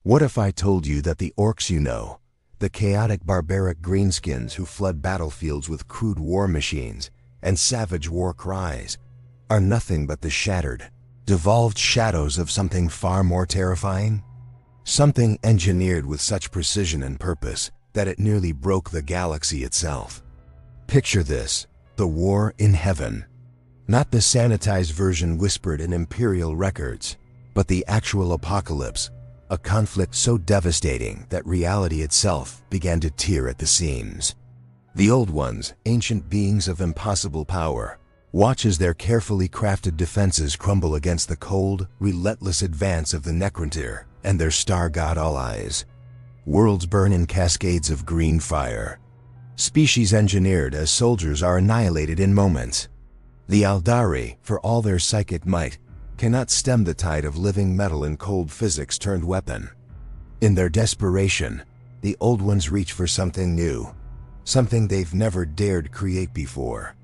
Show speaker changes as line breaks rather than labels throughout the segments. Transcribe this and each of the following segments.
What if I told you that the orcs you know, the chaotic barbaric greenskins who flood battlefields with crude war machines and savage war cries, are nothing but the shattered, devolved shadows of something far more terrifying? Something engineered with such precision and purpose that it nearly broke the galaxy itself. Picture this, the war in heaven. Not the sanitized version whispered in imperial records, but the actual apocalypse, a conflict so devastating that reality itself began to tear at the seams. The Old Ones, ancient beings of impossible power, watch as their carefully crafted defenses crumble against the cold, relentless advance of the Necrontyr and their star god allies. Worlds burn in cascades of green fire. Species engineered as soldiers are annihilated in moments. The Eldar, for all their psychic might, cannot stem the tide of living metal and cold physics turned weapon. In their desperation, the Old Ones reach for something new, something they've never dared create before.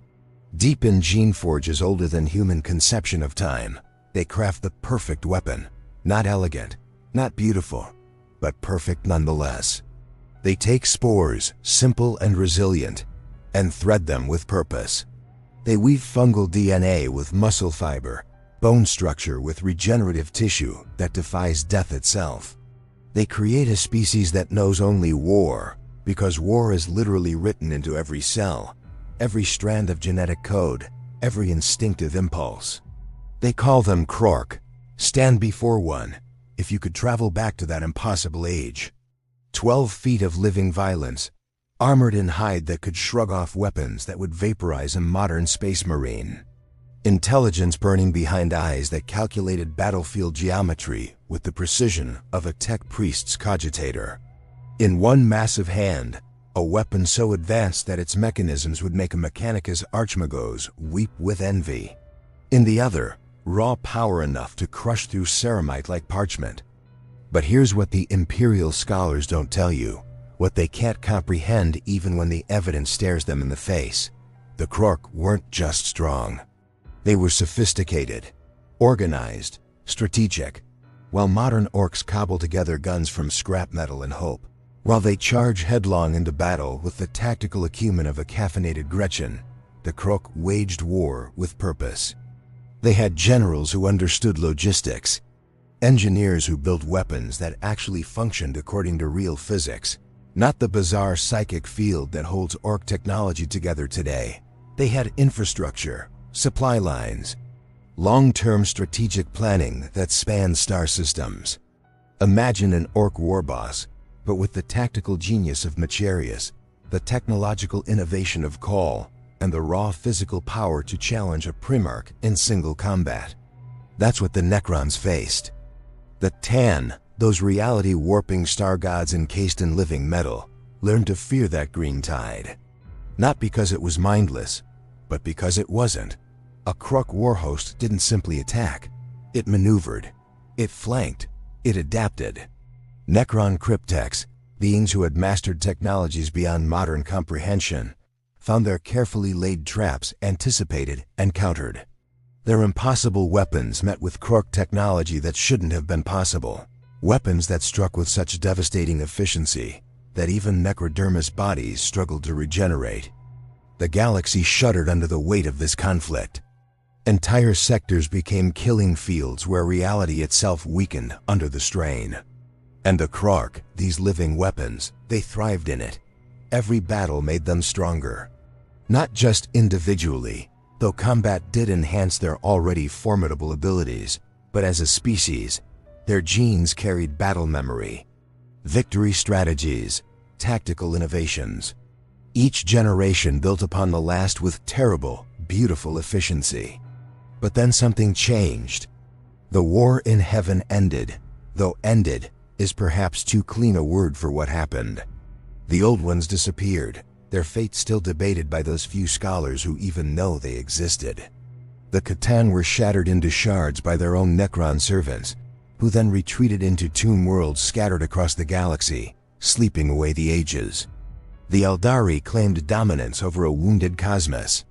Deep in gene forges older than human conception of time, they craft the perfect weapon, not elegant, not beautiful, but perfect nonetheless. They take spores, simple and resilient, and thread them with purpose. They weave fungal DNA with muscle fiber, bone structure with regenerative tissue that defies death itself. They create a species that knows only war, because war is literally written into every cell, every strand of genetic code, every instinctive impulse. They call them KRORK, stand before one, if you could travel back to that impossible age. 12 feet of living violence, armored in hide that could shrug off weapons that would vaporize a modern space marine. Intelligence burning behind eyes that calculated battlefield geometry with the precision of a tech priest's cogitator. In one massive hand, a weapon so advanced that its mechanisms would make a Mechanicus Archmagos weep with envy. In the other, raw power enough to crush through ceramite like parchment. But here's what the Imperial scholars don't tell you, what they can't comprehend even when the evidence stares them in the face. The KRORK weren't just strong. They were sophisticated, organized, strategic. While modern orcs cobble together guns from scrap metal and hope, while they charge headlong into battle with the tactical acumen of a caffeinated Gretchen, the KRORK waged war with purpose. They had generals who understood logistics, engineers who built weapons that actually functioned according to real physics, not the bizarre psychic field that holds orc technology together today. They had infrastructure, supply lines, long-term strategic planning that spanned star systems. Imagine an orc war boss, but with the tactical genius of Macharius, the technological innovation of Call, and the raw physical power to challenge a Primarch in single combat. That's what the Necrons faced. The Tan, those reality-warping star gods encased in living metal, learned to fear that green tide. Not because it was mindless, but because it wasn't. A KRORK warhost didn't simply attack. It maneuvered. It flanked. It adapted. Necron cryptechs, beings who had mastered technologies beyond modern comprehension, found their carefully laid traps anticipated and countered. Their impossible weapons met with KRORK technology that shouldn't have been possible. Weapons that struck with such devastating efficiency that even necrodermis bodies struggled to regenerate. The galaxy shuddered under the weight of this conflict. Entire sectors became killing fields where reality itself weakened under the strain. And the KRORK, these living weapons, they thrived in it. Every battle made them stronger. Not just individually, though combat did enhance their already formidable abilities, but as a species, their genes carried battle memory, victory strategies, tactical innovations. Each generation built upon the last with terrible, beautiful efficiency. But then something changed. The war in heaven ended, though ended is perhaps too clean a word for what happened. The Old Ones disappeared, their fate still debated by those few scholars who even know they existed. The Catan were shattered into shards by their own Necron servants, who then retreated into tomb worlds scattered across the galaxy, sleeping away the ages. The Eldar claimed dominance over a wounded cosmos.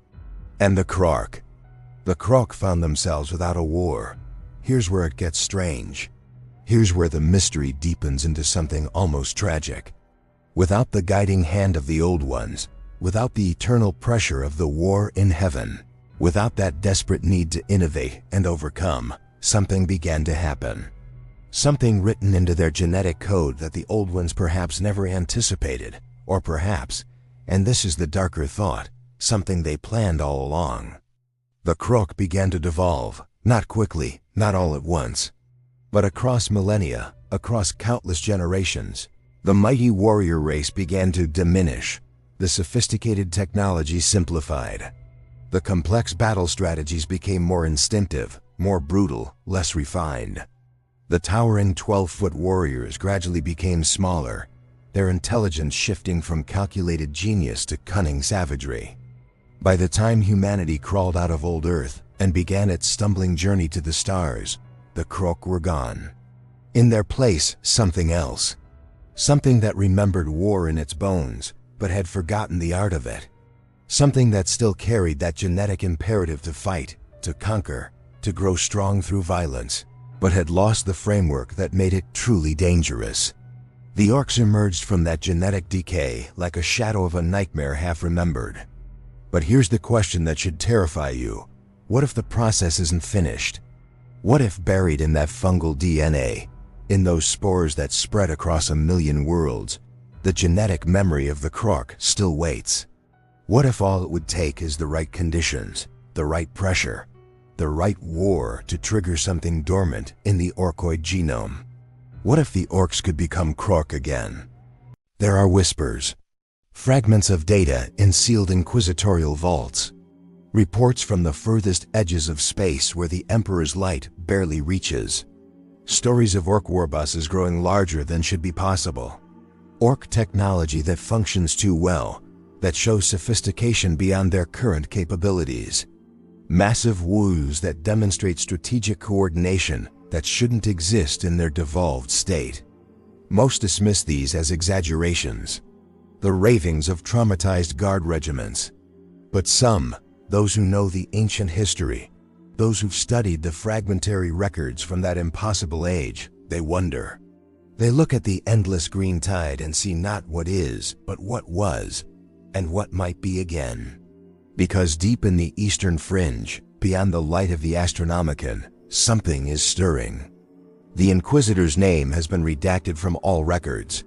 And the KRORK. The KRORK found themselves without a war. Here's where it gets strange. here's where the mystery deepens into something almost tragic. Without the guiding hand of the Old Ones, without the eternal pressure of the war in heaven, without that desperate need to innovate and overcome, something began to happen. Something written into their genetic code that the Old Ones perhaps never anticipated, or perhaps, and this is the darker thought, something they planned all along. The KRORK began to devolve, not quickly, not all at once, but across millennia, across countless generations. The mighty warrior race began to diminish, the sophisticated technology simplified. The complex battle strategies became more instinctive, more brutal, less refined. The towering 12-foot warriors gradually became smaller, their intelligence shifting from calculated genius to cunning savagery. By the time humanity crawled out of old Earth and began its stumbling journey to the stars, the KRORK were gone. In their place, something else. Something that remembered war in its bones, but had forgotten the art of it. Something that still carried that genetic imperative to fight, to conquer, to grow strong through violence, but had lost the framework that made it truly dangerous. The Orks emerged from that genetic decay like a shadow of a nightmare half remembered. But here's the question that should terrify you. What if the process isn't finished? What if buried in that fungal DNA, in those spores that spread across a million worlds, the genetic memory of the KRORK still waits? What if all it would take is the right conditions, the right pressure, the right war to trigger something dormant in the Orkoid genome? What if the Orks could become KRORK again? There are whispers, fragments of data in sealed inquisitorial vaults, reports from the furthest edges of space where the Emperor's light barely reaches, stories of Ork warbuses growing larger than should be possible, Ork technology that functions too well, that shows sophistication beyond their current capabilities, massive woos that demonstrate strategic coordination that shouldn't exist in their devolved state. Most dismiss these as exaggerations, the ravings of traumatized guard regiments. But some, those who know the ancient history, those who've studied the fragmentary records from that impossible age, they wonder. They look at the endless green tide and see not what is, but what was, and what might be again. Because deep in the eastern fringe, beyond the light of the Astronomicon, something is stirring. The Inquisitor's name has been redacted from all records.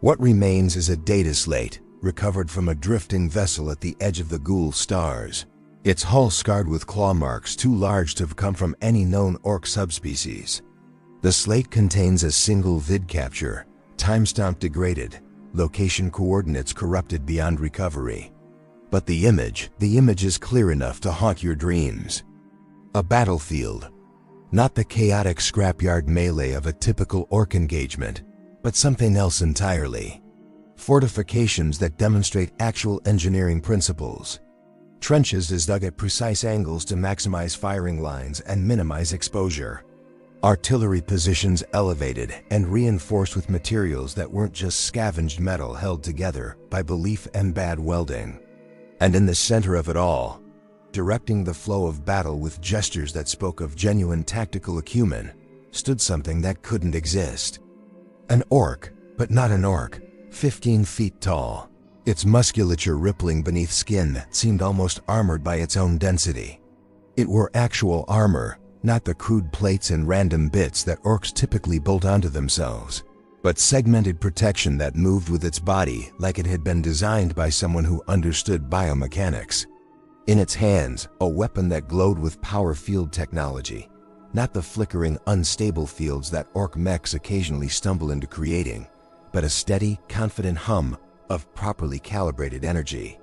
What remains is a data slate, recovered from a drifting vessel at the edge of the Ghoul stars, its hull scarred with claw marks too large to have come from any known Ork subspecies. The slate contains a single vid capture, timestamp degraded, location coordinates corrupted beyond recovery. But the image is clear enough to haunt your dreams. A battlefield. Not the chaotic scrapyard melee of a typical Ork engagement, but something else entirely. Fortifications that demonstrate actual engineering principles. Trenches is dug at precise angles to maximize firing lines and minimize exposure. Artillery positions elevated and reinforced with materials that weren't just scavenged metal held together by belief and bad welding. And in the center of it all, directing the flow of battle with gestures that spoke of genuine tactical acumen, stood something that couldn't exist. An Ork, but not an Ork, 15 feet tall, its musculature rippling beneath skin that seemed almost armored by its own density. It wore actual armor, not the crude plates and random bits that Orks typically bolt onto themselves, but segmented protection that moved with its body like it had been designed by someone who understood biomechanics. In its hands, a weapon that glowed with power field technology, not the flickering, unstable fields that Ork mechs occasionally stumble into creating, but a steady, confident hum of properly calibrated energy.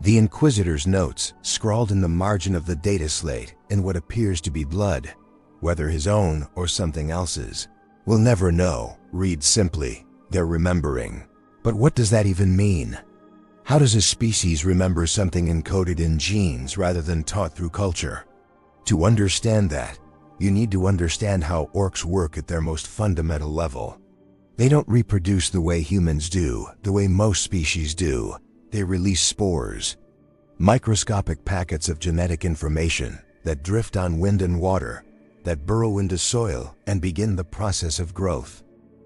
The Inquisitor's notes, scrawled in the margin of the data slate in what appears to be blood, whether his own or something else's, we'll never know. Read simply, they're remembering. But what does that even mean? How does a species remember something encoded in genes rather than taught through culture? To understand that, you need to understand how Orks work at their most fundamental level. They don't reproduce the way humans do, the way most species do. They release spores, microscopic packets of genetic information that drift on wind and water, that burrow into soil and begin the process of growth.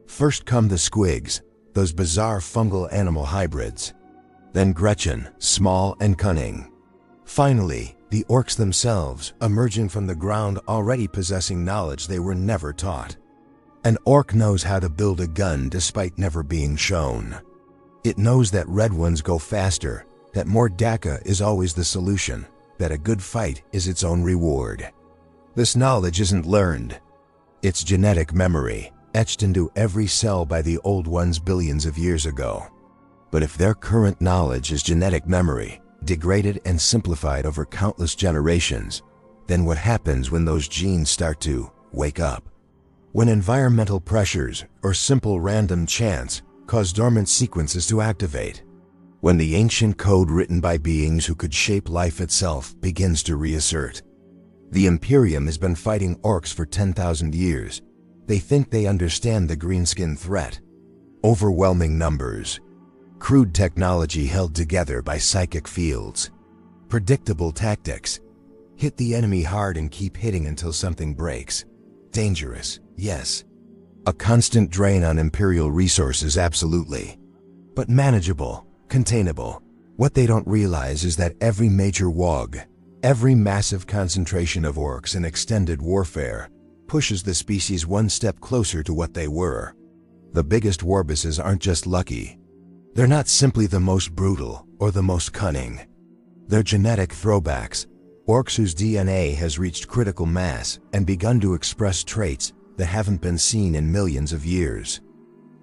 First come the squigs, those bizarre fungal animal hybrids. Then Gretchen, small and cunning. Finally, the orcs themselves, emerging from the ground already possessing knowledge they were never taught. An orc knows how to build a gun despite never being shown. It knows that red ones go faster, that more DACA is always the solution, that a good fight is its own reward. This knowledge isn't learned. It's genetic memory, etched into every cell by the old ones billions of years ago. But if their current knowledge is genetic memory, degraded and simplified over countless generations, then what happens when those genes start to wake up? When environmental pressures or simple random chance cause dormant sequences to activate? When the ancient code written by beings who could shape life itself begins to reassert? The Imperium has been fighting orcs for 10,000 years. They think they understand the greenskin threat. Overwhelming numbers. Crude technology held together by psychic fields. Predictable tactics. Hit the enemy hard and keep hitting until something breaks. Dangerous, yes. A constant drain on Imperial resources, absolutely. But manageable, containable. What they don't realize is that every major Waaagh, every massive concentration of orcs in extended warfare, pushes the species one step closer to what they were. The biggest warbusses aren't just lucky. They're not simply the most brutal or the most cunning. They're genetic throwbacks, orcs whose DNA has reached critical mass and begun to express traits that haven't been seen in millions of years.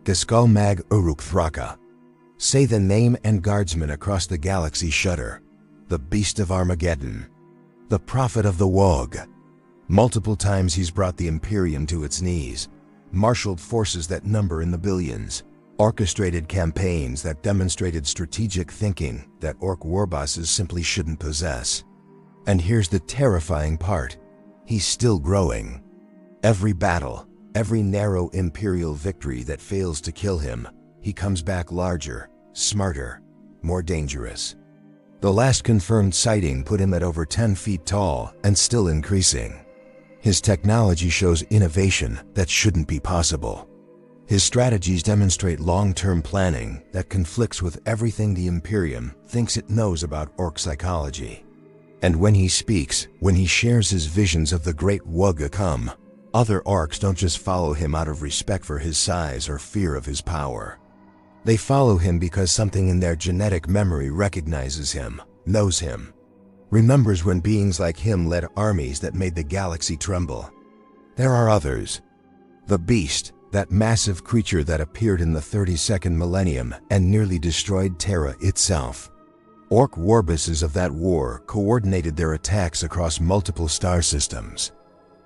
Ghazghkull Thraka. Say the name and guardsmen across the galaxy shudder. The beast of Armageddon. The prophet of the Waaagh. Multiple times he's brought the Imperium to its knees, marshaled forces that number in the billions, orchestrated campaigns that demonstrated strategic thinking that orc warbosses simply shouldn't possess. And here's the terrifying part. He's still growing. Every battle, every narrow Imperial victory that fails to kill him, he comes back larger, smarter, more dangerous. The last confirmed sighting put him at over 10 feet tall and still increasing. His technology shows innovation that shouldn't be possible. His strategies demonstrate long-term planning that conflicts with everything the Imperium thinks it knows about orc psychology. And when he speaks, when he shares his visions of the great Waaagh come, other orcs don't just follow him out of respect for his size or fear of his power. They follow him because something in their genetic memory recognizes him, knows him, remembers when beings like him led armies that made the galaxy tremble. There are others. The Beast, that massive creature that appeared in the 32nd millennium and nearly destroyed Terra itself. Orc warbusses of that war coordinated their attacks across multiple star systems.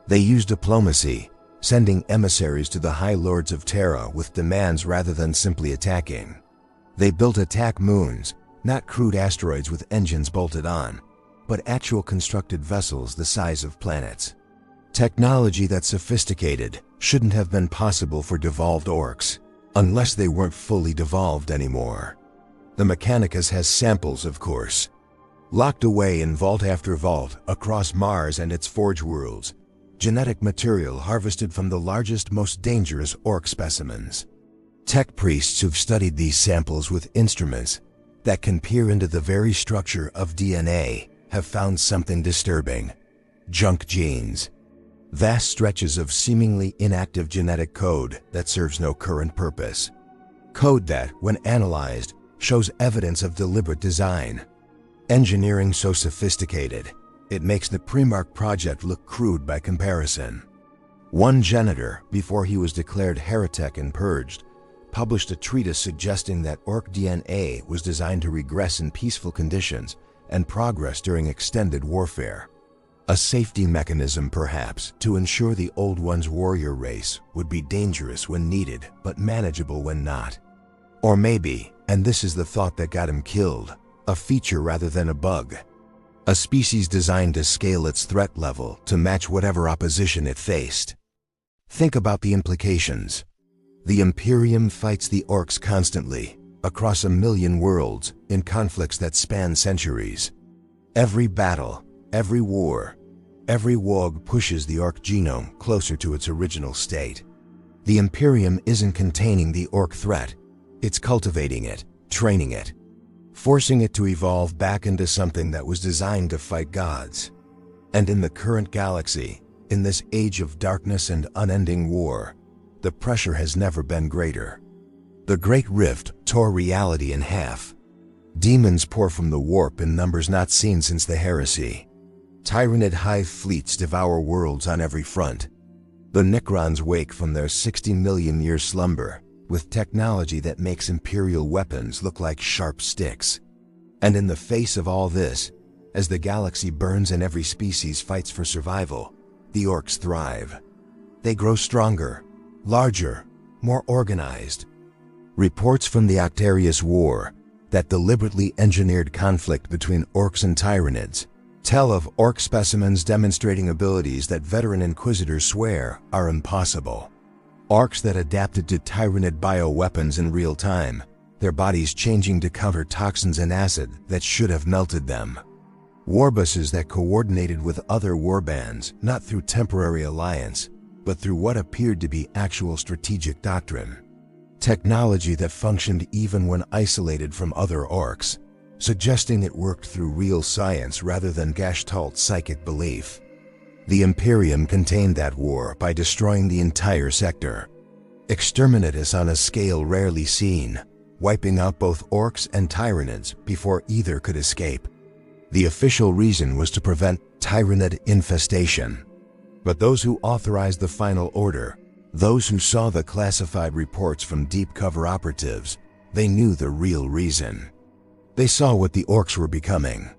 They used diplomacy, sending emissaries to the High Lords of Terra with demands rather than simply attacking. They built attack moons, not crude asteroids with engines bolted on, but actual constructed vessels the size of planets. Technology that's sophisticated shouldn't have been possible for devolved orcs, unless they weren't fully devolved anymore. The Mechanicus has samples, of course, locked away in vault after vault across Mars and its forge worlds, genetic material harvested from the largest, most dangerous orc specimens. Tech priests who've studied these samples with instruments that can peer into the very structure of DNA have found something disturbing. Junk genes. Vast stretches of seemingly inactive genetic code that serves no current purpose. Code that, when analyzed, shows evidence of deliberate design. Engineering so sophisticated, it makes the Primarch project look crude by comparison. One janitor, before he was declared heretic and purged, published a treatise suggesting that orc DNA was designed to regress in peaceful conditions and progress during extended warfare. A safety mechanism, perhaps, to ensure the Old One's warrior race would be dangerous when needed, but manageable when not. Or maybe, and this is the thought that got him killed, a feature rather than a bug. A species designed to scale its threat level to match whatever opposition it faced. Think about the implications. The Imperium fights the orcs constantly, across 1 million worlds, in conflicts that span centuries. Every battle, every war, Every Waaagh pushes the Ork genome closer to its original state. The Imperium isn't containing the Ork threat, it's cultivating it, training it, forcing it to evolve back into something that was designed to fight gods. And in the current galaxy, in this age of darkness and unending war, the pressure has never been greater. The Great Rift tore reality in half. Demons pour from the warp in numbers not seen since the heresy. Tyranid hive fleets devour worlds on every front. The Necrons wake from their 60 million year slumber with technology that makes Imperial weapons look like sharp sticks. And in the face of all this, as the galaxy burns and every species fights for survival, the Orks thrive. They grow stronger, larger, more organized. Reports from the Octarius War, that deliberately engineered conflict between Orks and Tyranids, tell of Ork specimens demonstrating abilities that veteran Inquisitors swear are impossible. Orks that adapted to Tyranid bioweapons in real time, their bodies changing to counter toxins and acid that should have melted them. Warbuses that coordinated with other warbands, not through temporary alliance, but through what appeared to be actual strategic doctrine. Technology that functioned even when isolated from other Orks, suggesting it worked through real science rather than Gestalt psychic belief. The Imperium contained that war by destroying the entire sector. Exterminatus on a scale rarely seen, wiping out both Orks and Tyranids before either could escape. The official reason was to prevent Tyranid infestation. But those who authorized the final order, those who saw the classified reports from deep cover operatives, they knew the real reason. They saw what the Orks were becoming,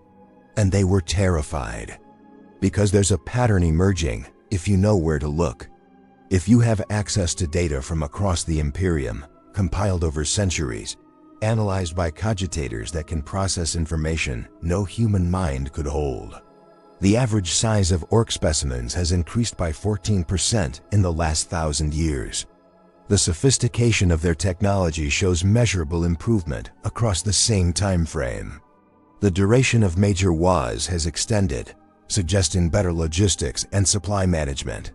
and they were terrified. Because there's a pattern emerging if you know where to look. If you have access to data from across the Imperium, compiled over centuries, analyzed by cogitators that can process information no human mind could hold. The average size of Ork specimens has increased by 14% in the last 1,000 years. The sophistication of their technology shows measurable improvement across the same time frame. The duration of major Waaghs has extended, suggesting better logistics and supply management.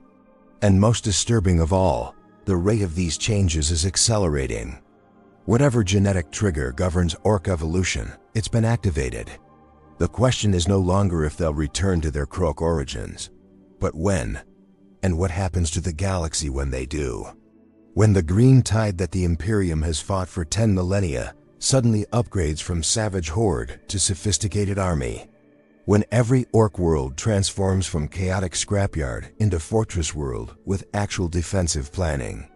And most disturbing of all, the rate of these changes is accelerating. Whatever genetic trigger governs Ork evolution, it's been activated. The question is no longer if they'll return to their KRORK origins, but when, and what happens to the galaxy when they do. When the green tide that the Imperium has fought for 10 millennia suddenly upgrades from savage horde to sophisticated army. When every Ork world transforms from chaotic scrapyard into fortress world with actual defensive planning.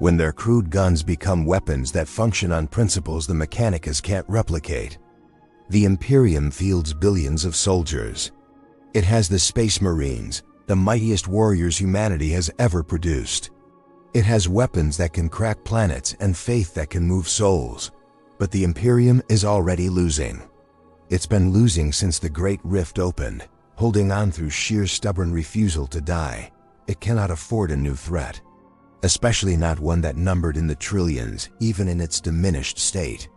When their crude guns become weapons that function on principles the Mechanicus can't replicate. The Imperium fields billions of soldiers. It has the Space Marines, the mightiest warriors humanity has ever produced. It has weapons that can crack planets and faith that can move souls. But the Imperium is already losing. It's been losing since the Great Rift opened, holding on through sheer stubborn refusal to die. It cannot afford a new threat, especially not one that numbered in the trillions, even in its diminished state.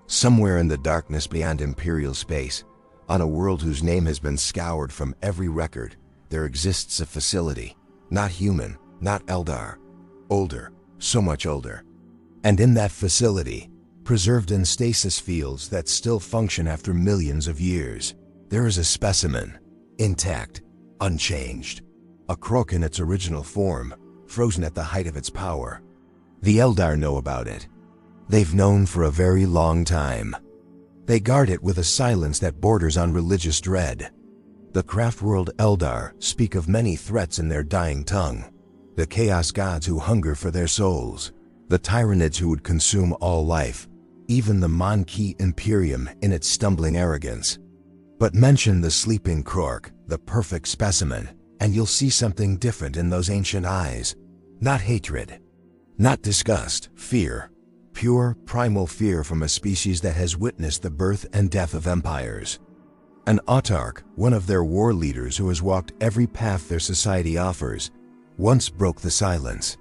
Somewhere in the darkness beyond Imperial space, on a world whose name has been scoured from every record, there exists a facility, not human, not Eldar, older, so much older. And in that facility, preserved in stasis fields that still function after millions of years, there is a specimen, intact, unchanged. A KRORK in its original form, frozen at the height of its power. The Eldar know about it. They've known for a very long time. They guard it with a silence that borders on religious dread. The craftworld Eldar speak of many threats in their dying tongue. The chaos gods who hunger for their souls. The Tyranids who would consume all life. Even the Monkey Imperium in its stumbling arrogance. But mention the sleeping KRORK, the perfect specimen, and you'll see something different in those ancient eyes. Not hatred. Not disgust, fear. Pure, primal fear from a species that has witnessed the birth and death of empires. An autarch, one of their war leaders who has walked every path their society offers, once broke the silence.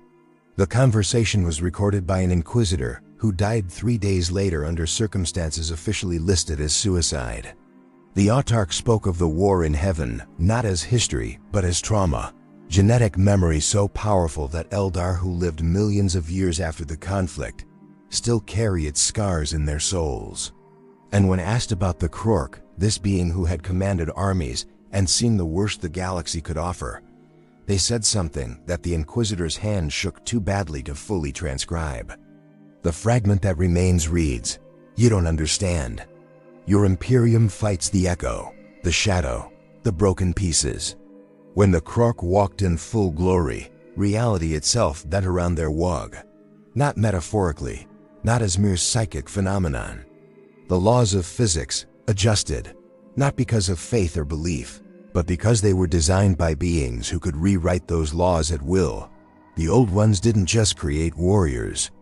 The conversation was recorded by an Inquisitor who died 3 days later under circumstances officially listed as suicide. The autarch spoke of the war in heaven not as history, but as trauma. Genetic memory so powerful that Eldar who lived millions of years after the conflict still carry its scars in their souls. And when asked about the KRORK, this being who had commanded armies and seen the worst the galaxy could offer, they said something that the Inquisitor's hand shook too badly to fully transcribe. The fragment that remains reads, "You don't understand. Your Imperium fights the echo, the shadow, the broken pieces." When the KRORK walked in full glory, reality itself bent around their Waaagh. Not metaphorically, not as mere psychic phenomenon. The laws of physics adjusted, not because of faith or belief, but because they were designed by beings who could rewrite those laws at will. The old ones didn't just create warriors.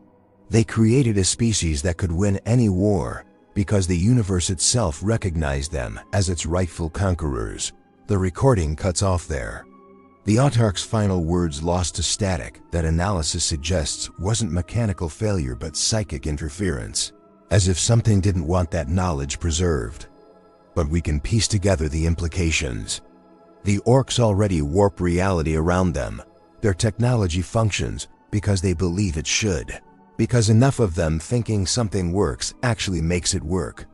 They created a species that could win any war, because the universe itself recognized them as its rightful conquerors. The recording cuts off there. The autarch's final words lost to static that analysis suggests wasn't mechanical failure but psychic interference, as if something didn't want that knowledge preserved. But we can piece together the implications. The orcs already warp reality around them. Their technology functions because they believe it should, because enough of them thinking something works actually makes it work.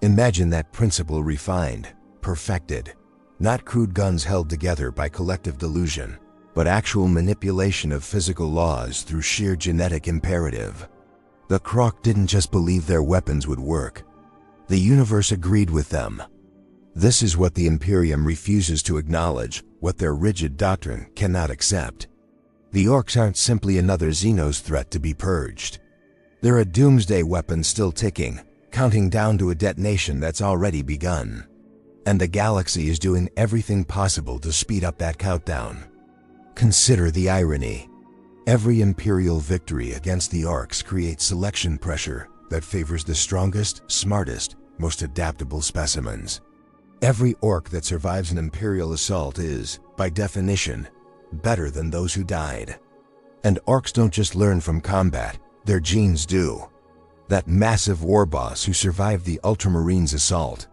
Imagine that principle refined, perfected. Not crude guns held together by collective delusion, but actual manipulation of physical laws through sheer genetic imperative. The KRORK didn't just believe their weapons would work. The universe agreed with them. This is what the Imperium refuses to acknowledge, what their rigid doctrine cannot accept. The orcs aren't simply another Xenos threat to be purged. They're a doomsday weapon still ticking, counting down to a detonation that's already begun. And the galaxy is doing everything possible to speed up that countdown. Consider the irony. Every Imperial victory against the orcs creates selection pressure that favors the strongest, smartest, most adaptable specimens. Every orc that survives an Imperial assault is, by definition, better than those who died. And orcs don't just learn from combat, their genes do. That massive war boss who survived the Ultramarines' assault,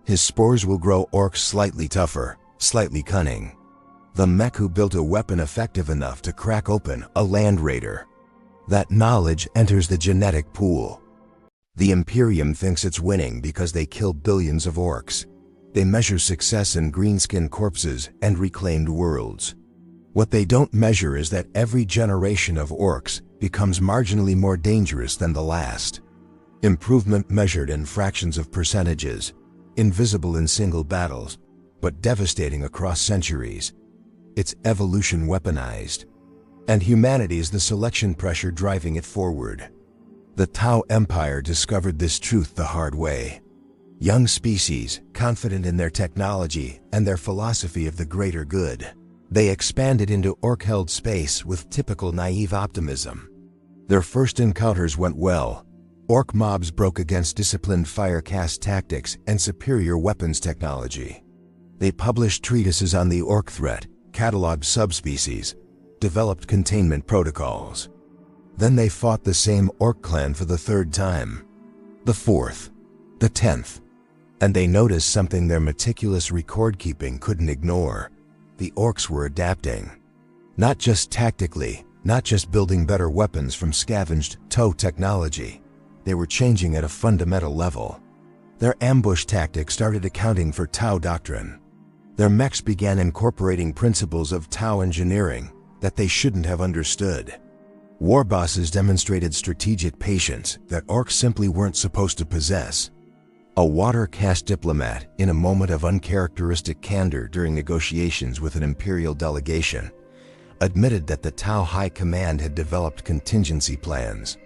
his spores will grow orcs slightly tougher, slightly cunning. The mech who built a weapon effective enough to crack open a land raider. That knowledge enters the genetic pool. The Imperium thinks it's winning because they kill billions of orcs. They measure success in greenskin corpses and reclaimed worlds. What they don't measure is that every generation of orcs becomes marginally more dangerous than the last. Improvement measured in fractions of percentages, invisible in single battles, but devastating across centuries. It's evolution weaponized. And humanity is the selection pressure driving it forward. The Tau Empire discovered this truth the hard way. Young species, confident in their technology and their philosophy of the greater good, they expanded into orc-held space with typical naive optimism. Their first encounters went well. Orc mobs broke against disciplined fire-cast tactics and superior weapons technology. They published treatises on the orc threat, cataloged subspecies, developed containment protocols. Then they fought the same orc clan for the third time, the fourth, the 10th. And they noticed something their meticulous record-keeping couldn't ignore. The orcs were adapting. Not just tactically, not just building better weapons from scavenged TOW technology. They were changing at a fundamental level. Their ambush tactics started accounting for TOW doctrine. Their mechs began incorporating principles of TOW engineering that they shouldn't have understood. War bosses demonstrated strategic patience that orcs simply weren't supposed to possess. A water-cast diplomat, in a moment of uncharacteristic candor during negotiations with an Imperial delegation, admitted that the TOW High Command had developed contingency plans.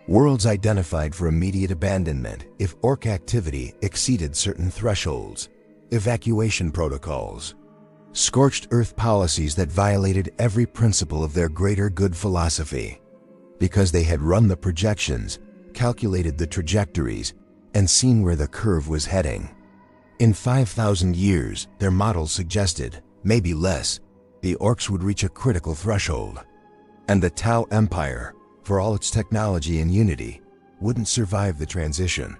Worlds identified for immediate abandonment if orc activity exceeded certain thresholds, evacuation protocols, scorched earth policies that violated every principle of their greater good philosophy, because they had run the projections, calculated the trajectories, and seen where the curve was heading. In 5,000 years, their models suggested, maybe less, the orcs would reach a critical threshold. And the TOW Empire, for all its technology and unity, wouldn't survive the transition.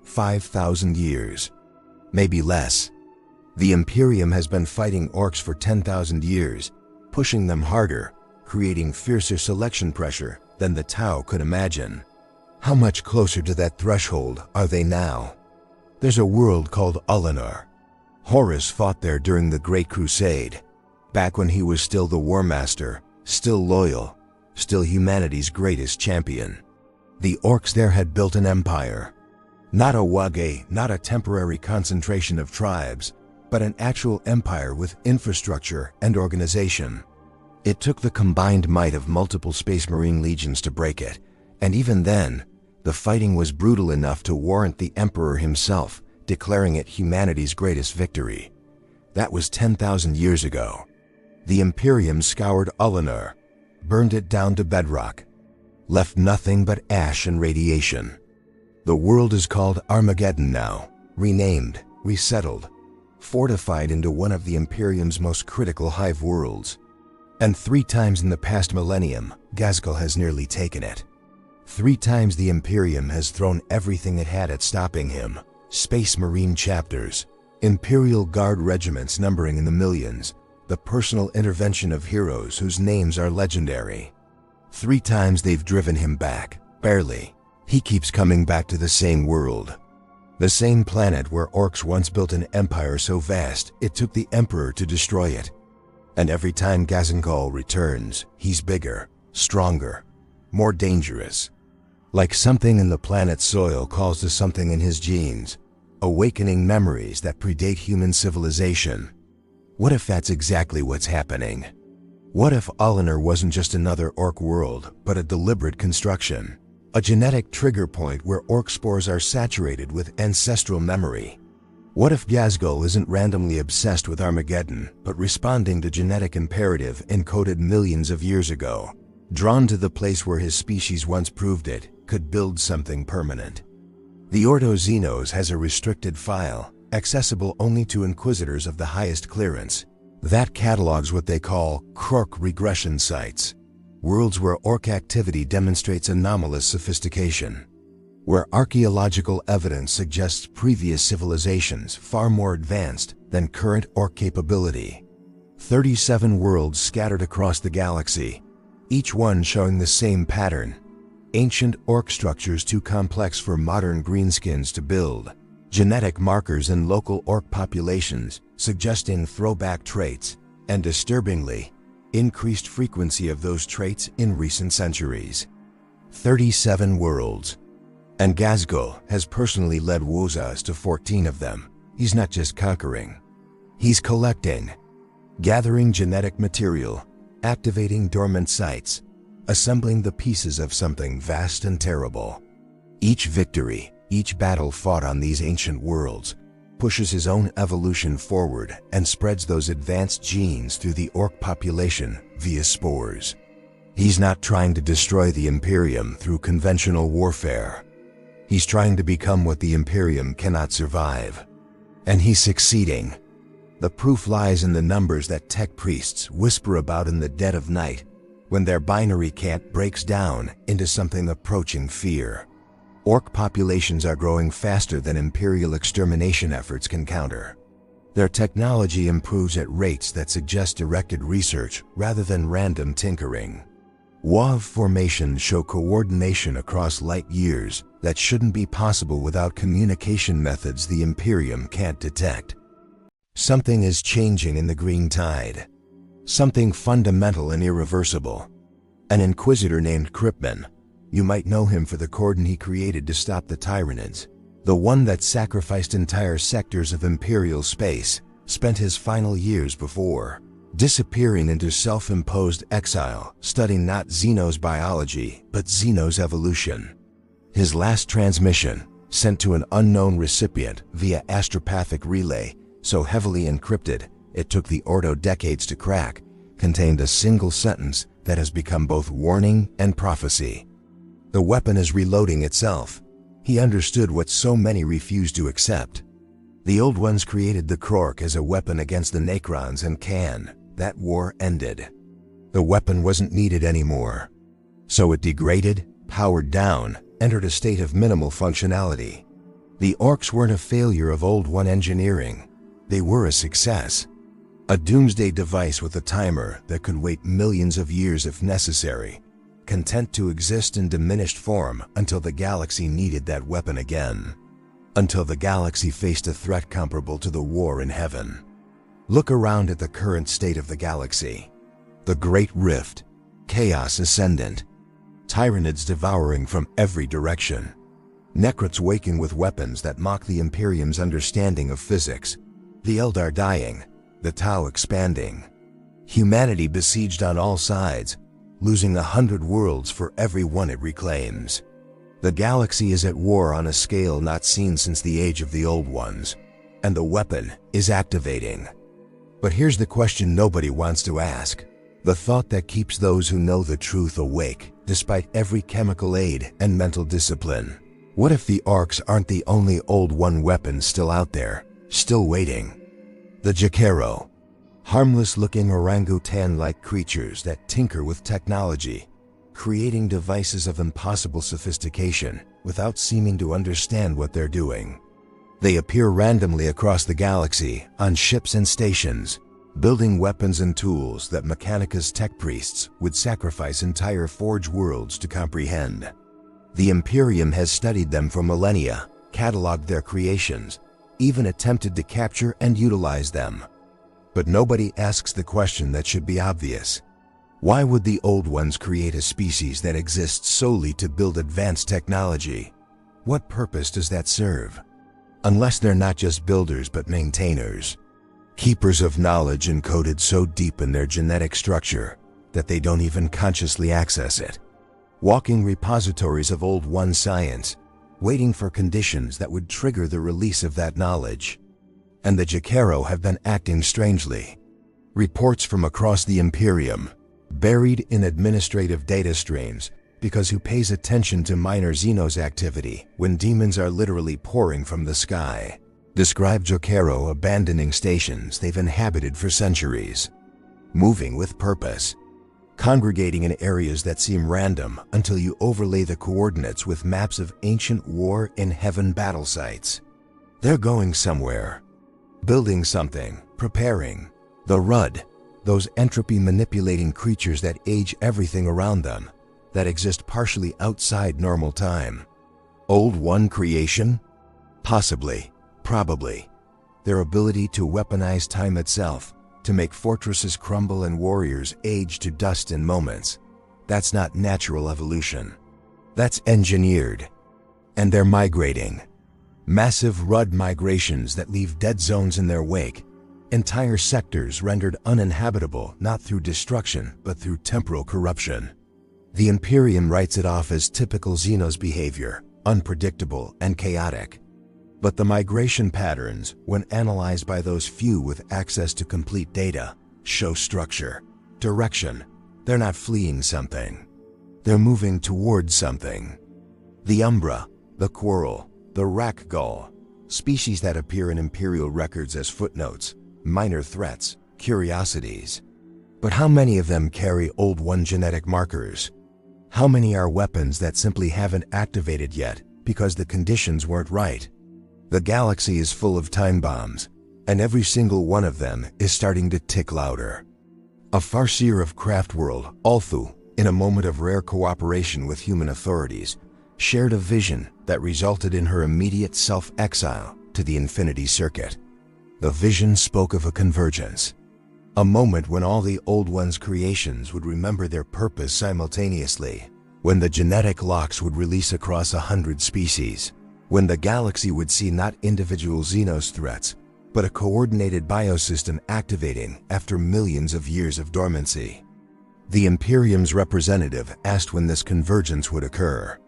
5,000 years. maybe less. The Imperium has been fighting orcs for 10,000 years, pushing them harder, creating fiercer selection pressure than the Tau could imagine. How much closer to that threshold are they now? There's a world called Ullanor. Horus fought there during the Great Crusade, back when he was still the War Master, still loyal, still humanity's greatest champion. The orcs there had built an empire. Not a Waaagh, not a temporary concentration of tribes, but an actual empire with infrastructure and organization. It took the combined might of multiple Space Marine legions to break it, and even then, the fighting was brutal enough to warrant the Emperor himself declaring it humanity's greatest victory. That was 10,000 years ago. The Imperium scoured Ullanor, burned it down to bedrock, left nothing but ash and radiation. The world is called Armageddon now, renamed, resettled, fortified into one of the Imperium's most critical hive worlds. And 3 times in the past millennium, Ghazghkull has nearly taken it. 3 times the Imperium has thrown everything it had at stopping him. Space Marine chapters, Imperial Guard regiments numbering in the millions, the personal intervention of heroes whose names are legendary. 3 times they've driven him back, barely. He keeps coming back to the same world. The same planet where orcs once built an empire so vast it took the Emperor to destroy it. And every time Ghazghkull returns, he's bigger, stronger, more dangerous. Like something in the planet's soil calls to something in his genes, awakening memories that predate human civilization. What if that's exactly what's happening? What if Ullanor wasn't just another orc world, but a deliberate construction? A genetic trigger point where orc spores are saturated with ancestral memory? What if Ghazghkull isn't randomly obsessed with Armageddon, but responding to genetic imperative encoded millions of years ago, drawn to the place where his species once proved it could build something permanent? The Ordo Xenos has a restricted file, accessible only to Inquisitors of the highest clearance. That catalogs what they call KRORK regression sites, worlds where orc activity demonstrates anomalous sophistication, where archaeological evidence suggests previous civilizations far more advanced than current orc capability. 37 worlds scattered across the galaxy, each one showing the same pattern. Ancient orc structures too complex for modern greenskins to build. Genetic markers in local orc populations suggesting throwback traits, and disturbingly, increased frequency of those traits in recent centuries. 37 worlds. And Ghazghkull has personally led Waaagh to 14 of them. He's not just conquering. He's collecting, gathering genetic material, activating dormant sites, assembling the pieces of something vast and terrible. Each victory, each battle fought on these ancient worlds, pushes his own evolution forward and spreads those advanced genes through the orc population via spores. He's not trying to destroy the Imperium through conventional warfare. He's trying to become what the Imperium cannot survive. And he's succeeding. The proof lies in the numbers that tech priests whisper about in the dead of night, when their binary cant breaks down into something approaching fear. Orc populations are growing faster than Imperial extermination efforts can counter. Their technology improves at rates that suggest directed research rather than random tinkering. Waaagh formations show coordination across light years that shouldn't be possible without communication methods the Imperium can't detect. Something is changing in the green tide. Something fundamental and irreversible. An Inquisitor named Kryptman. You might know him for the cordon he created to stop the Tyranids. The one that sacrificed entire sectors of Imperial space, spent his final years before disappearing into self-imposed exile, studying not Xenos biology, but Xenos evolution. His last transmission, sent to an unknown recipient via astropathic relay, so heavily encrypted it took the Ordo decades to crack, contained a single sentence that has become both warning and prophecy. The weapon is reloading itself. He understood what so many refused to accept. The old ones created the KRORK as a weapon against the Necrons and Khan. That war ended. The weapon wasn't needed anymore. So it degraded, powered down, entered a state of minimal functionality. The Orks weren't a failure of Old One engineering. They were a success. A doomsday device with a timer that could wait millions of years if necessary, content to exist in diminished form until the galaxy needed that weapon again. Until the galaxy faced a threat comparable to the war in heaven. Look around at the current state of the galaxy. The Great Rift, chaos ascendant, Tyranids devouring from every direction, Necrots waking with weapons that mock the Imperium's understanding of physics, the Eldar dying, the Tau expanding, humanity besieged on all sides, losing 100 worlds for every one it reclaims. The galaxy is at war on a scale not seen since the age of the Old Ones, and the weapon is activating. But here's the question nobody wants to ask. The thought that keeps those who know the truth awake, despite every chemical aid and mental discipline. What if the Orks aren't the only Old One weapon still out there, still waiting? The Ghazghkull, harmless-looking orangutan-like creatures that tinker with technology, creating devices of impossible sophistication without seeming to understand what they're doing. They appear randomly across the galaxy, on ships and stations, building weapons and tools that Mechanica's tech priests would sacrifice entire Forge worlds to comprehend. The Imperium has studied them for millennia, cataloged their creations, even attempted to capture and utilize them. But nobody asks the question that should be obvious. Why would the Old Ones create a species that exists solely to build advanced technology? What purpose does that serve? Unless they're not just builders but maintainers. Keepers of knowledge encoded so deep in their genetic structure that they don't even consciously access it. Walking repositories of Old One science, waiting for conditions that would trigger the release of that knowledge. And the Ghazghkull have been acting strangely. Reports from across the Imperium, buried in administrative data streams, because who pays attention to minor Xenos activity when demons are literally pouring from the sky, describe Ghazghkull abandoning stations they've inhabited for centuries, moving with purpose, congregating in areas that seem random until you overlay the coordinates with maps of ancient war in heaven battle sites. They're going somewhere, building something, preparing. The Rud, those entropy-manipulating creatures that age everything around them, that exist partially outside normal time. Old One creation? Possibly, probably. Their ability to weaponize time itself, to make fortresses crumble and warriors age to dust in moments. That's not natural evolution. That's engineered. And they're migrating. Massive Rud migrations that leave dead zones in their wake. Entire sectors rendered uninhabitable not through destruction but through temporal corruption. The Imperium writes it off as typical Xenos behavior, unpredictable and chaotic. But the migration patterns, when analyzed by those few with access to complete data, show structure, direction. They're not fleeing something. They're moving towards something. The Umbra, the Quarrel, the Ghazghkull, species that appear in Imperial records as footnotes, minor threats, curiosities. But how many of them carry Old One genetic markers? How many are weapons that simply haven't activated yet because the conditions weren't right? The galaxy is full of time bombs, and every single one of them is starting to tick louder. A farseer of Craftworld, Althu, in a moment of rare cooperation with human authorities, shared a vision that resulted in her immediate self-exile to the Infinity Circuit. The vision spoke of a convergence, a moment when all the Old One's creations would remember their purpose simultaneously, when the genetic locks would release across 100 species, when the galaxy would see not individual Xenos threats, but a coordinated biosystem activating after millions of years of dormancy. The Imperium's representative asked when this convergence would occur.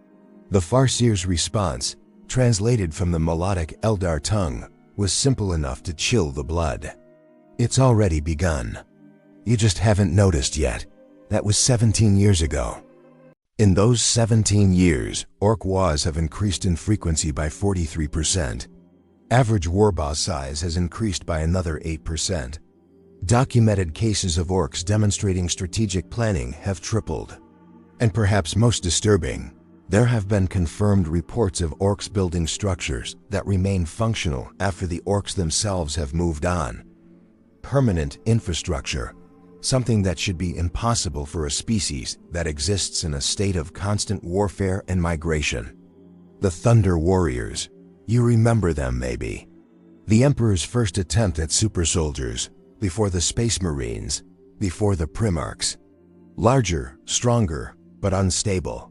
The Farseer's response, translated from the melodic Eldar tongue, was simple enough to chill the blood. It's already begun. You just haven't noticed yet. That was 17 years ago. In those 17 years, Ork Waaghs have increased in frequency by 43%. Average warboss size has increased by another 8%. Documented cases of Orks demonstrating strategic planning have tripled. And perhaps most disturbing, There have been confirmed reports of orcs building structures that remain functional after the orcs themselves have moved on. Permanent infrastructure, something that should be impossible for a species that exists in a state of constant warfare and migration. The Thunder Warriors. You remember them maybe. The Emperor's first attempt at super soldiers, before the Space Marines, before the Primarchs. Larger, stronger, but unstable.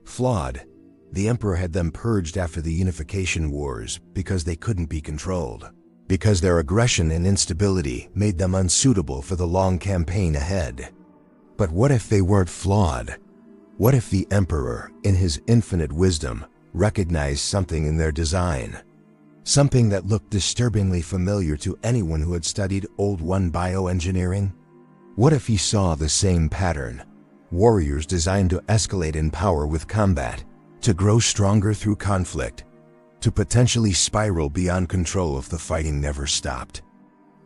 Flawed. The Emperor had them purged after the Unification Wars because they couldn't be controlled. Because their aggression and instability made them unsuitable for the long campaign ahead. But what if they weren't flawed? What if the Emperor, in his infinite wisdom, recognized something in their design? Something that looked disturbingly familiar to anyone who had studied Old One bioengineering? What if he saw the same pattern? Warriors designed to escalate in power with combat, to grow stronger through conflict, to potentially spiral beyond control if the fighting never stopped.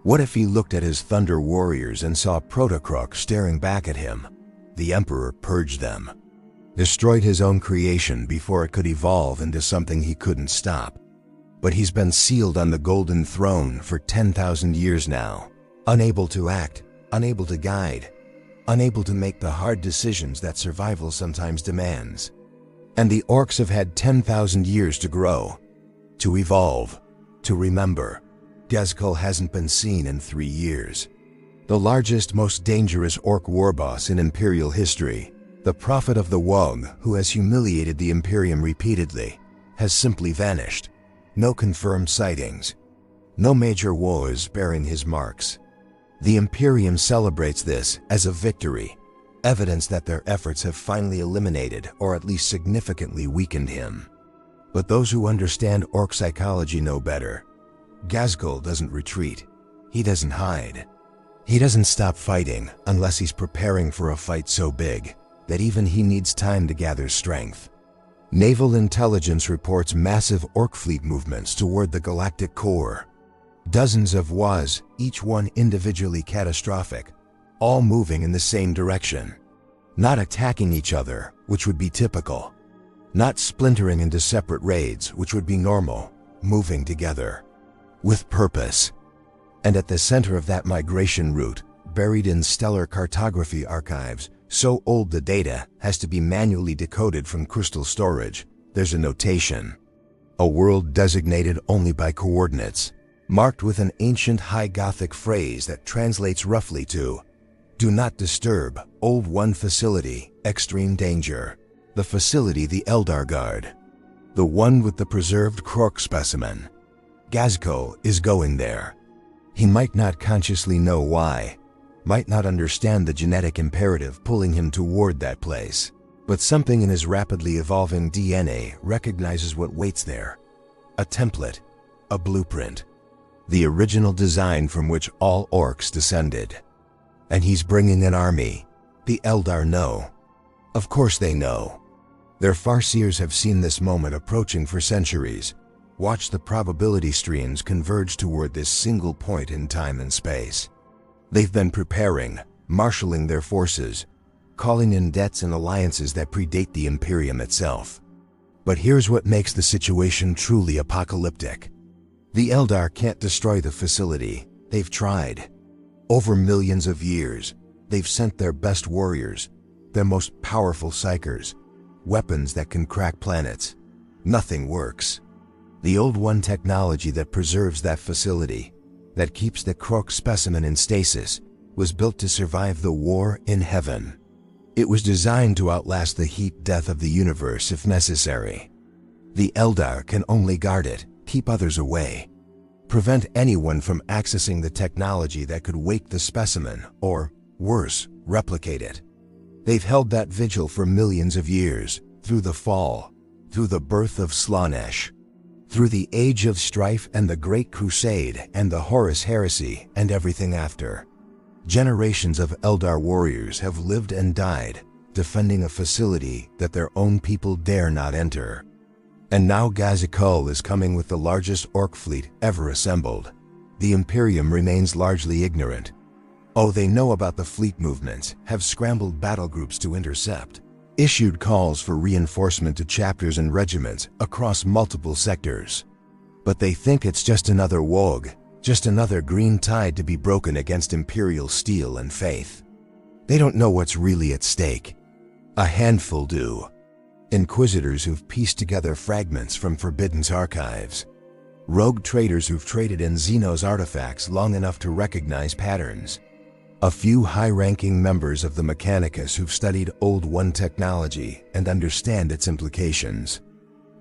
What if he looked at his Thunder Warriors and saw Proto-KRORK staring back at him? The Emperor purged them, destroyed his own creation before it could evolve into something he couldn't stop. But he's been sealed on the Golden Throne for 10,000 years now, unable to act, unable to guide, unable to make the hard decisions that survival sometimes demands. And the orcs have had 10,000 years to grow, to evolve, to remember. Ghazghkull hasn't been seen in 3 years. The largest, most dangerous orc warboss in Imperial history, the prophet of the Waaagh, who has humiliated the Imperium repeatedly, has simply vanished. No confirmed sightings. No major wars bearing his marks. The Imperium celebrates this as a victory, evidence that their efforts have finally eliminated or at least significantly weakened him. But those who understand orc psychology know better. Ghazghkull doesn't retreat. He doesn't hide. He doesn't stop fighting unless he's preparing for a fight so big that even he needs time to gather strength. Naval intelligence reports massive orc fleet movements toward the galactic core. Dozens of Waahs, each one individually catastrophic, all moving in the same direction. Not attacking each other, which would be typical. Not splintering into separate raids, which would be normal. Moving together. With purpose. And at the center of that migration route, buried in stellar cartography archives, so old the data has to be manually decoded from crystal storage, there's a notation. A world designated only by coordinates, marked with an ancient High Gothic phrase that translates roughly to, "Do not disturb, Old One facility, extreme danger." The facility the Eldar guard. The one with the preserved KRORK specimen. Ghazghkull is going there. He might not consciously know why, might not understand the genetic imperative pulling him toward that place, but something in his rapidly evolving DNA recognizes what waits there. A template, a blueprint, the original design from which all orcs descended. And he's bringing an army. The Eldar know. Of course they know. Their farseers have seen this moment approaching for centuries, watched the probability streams converge toward this single point in time and space. They've been preparing, marshaling their forces, calling in debts and alliances that predate the Imperium itself. But here's what makes the situation truly apocalyptic. The Eldar can't destroy the facility. They've tried. Over millions of years, they've sent their best warriors, their most powerful psychers, weapons that can crack planets. Nothing works. The Old One technology that preserves that facility, that keeps the KRORK specimen in stasis, was built to survive the war in heaven. It was designed to outlast the heat death of the universe if necessary. The Eldar can only guard it, keep others away, prevent anyone from accessing the technology that could wake the specimen, or, worse, replicate it. They've held that vigil for millions of years, through the fall, through the birth of Slaanesh, through the Age of Strife and the Great Crusade and the Horus Heresy and everything after. Generations of Eldar warriors have lived and died, defending a facility that their own people dare not enter. And now Ghazghkull is coming with the largest orc fleet ever assembled. The Imperium remains largely ignorant. Oh, they know about the fleet movements, have scrambled battle groups to intercept. issued calls for reinforcement to chapters and regiments across multiple sectors. But they think it's just another Waaagh, just another green tide to be broken against Imperial steel and faith. They don't know what's really at stake. A handful do. Inquisitors who've pieced together fragments from Forbidden's archives. Rogue traders who've traded in Xenos artifacts long enough to recognize patterns. A few high-ranking members of the Mechanicus who've studied Old One technology and understand its implications.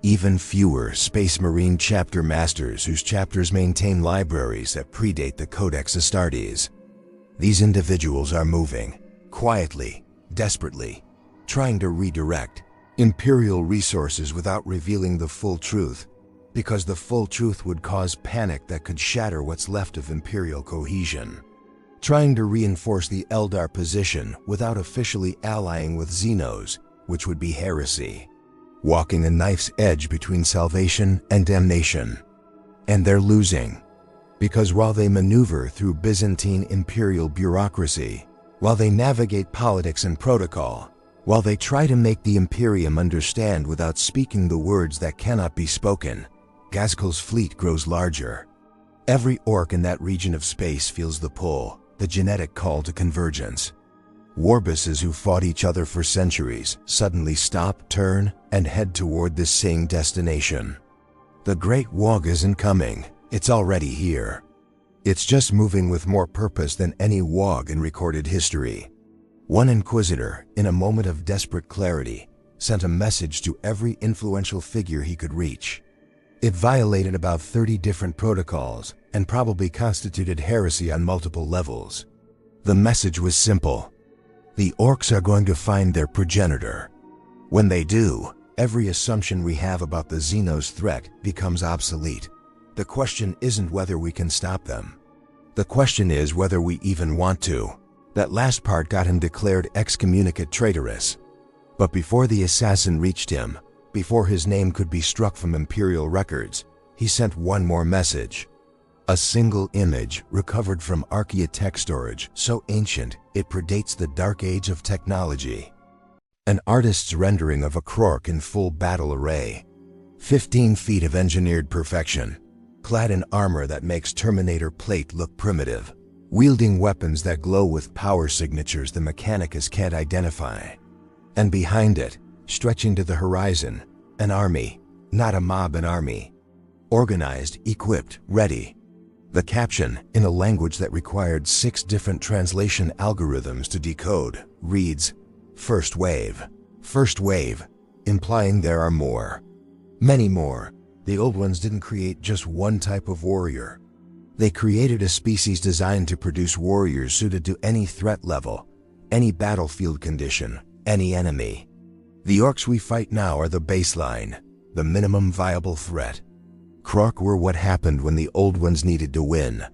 Even fewer Space Marine chapter masters whose chapters maintain libraries that predate the Codex Astartes. These individuals are moving, quietly, desperately, trying to redirect Imperial resources without revealing the full truth, because the full truth would cause panic that could shatter what's left of Imperial cohesion. Trying to reinforce the Eldar position without officially allying with Xenos, which would be heresy. Walking a knife's edge between salvation and damnation. And they're losing. Because while they maneuver through Byzantine imperial bureaucracy, while they navigate politics and protocol, while they try to make the Imperium understand without speaking the words that cannot be spoken, Ghazghkull's fleet grows larger. Every orc in that region of space feels the pull, the genetic call to convergence. Warbuses who fought each other for centuries suddenly stop, turn, and head toward this same destination. The Great Waaagh isn't coming, it's already here. It's just moving with more purpose than any Waaagh in recorded history. One Inquisitor, in a moment of desperate clarity, sent a message to every influential figure he could reach. It violated about 30 different protocols and probably constituted heresy on multiple levels. The message was simple. The orcs are going to find their progenitor. When they do, every assumption we have about the Xenos threat becomes obsolete. The question isn't whether we can stop them. The question is whether we even want to. That last part got him declared excommunicate traitorous. But before the assassin reached him, before his name could be struck from Imperial records, he sent one more message. A single image recovered from Archaeotech storage so ancient it predates the dark age of technology. An artist's rendering of a KRORK in full battle array. 15 feet of engineered perfection, clad in armor that makes Terminator plate look primitive, wielding weapons that glow with power signatures the Mechanicus can't identify. And behind it, stretching to the horizon, an army, not a mob, an army. Organized, equipped, ready. The caption, in a language that required 6 different translation algorithms to decode, reads, First Wave. First Wave, implying there are more. Many more. The old ones didn't create just one type of warrior. They created a species designed to produce warriors suited to any threat level, any battlefield condition, any enemy. The orcs we fight now are the baseline, the minimum viable threat. KRORK were what happened when the old ones needed to win.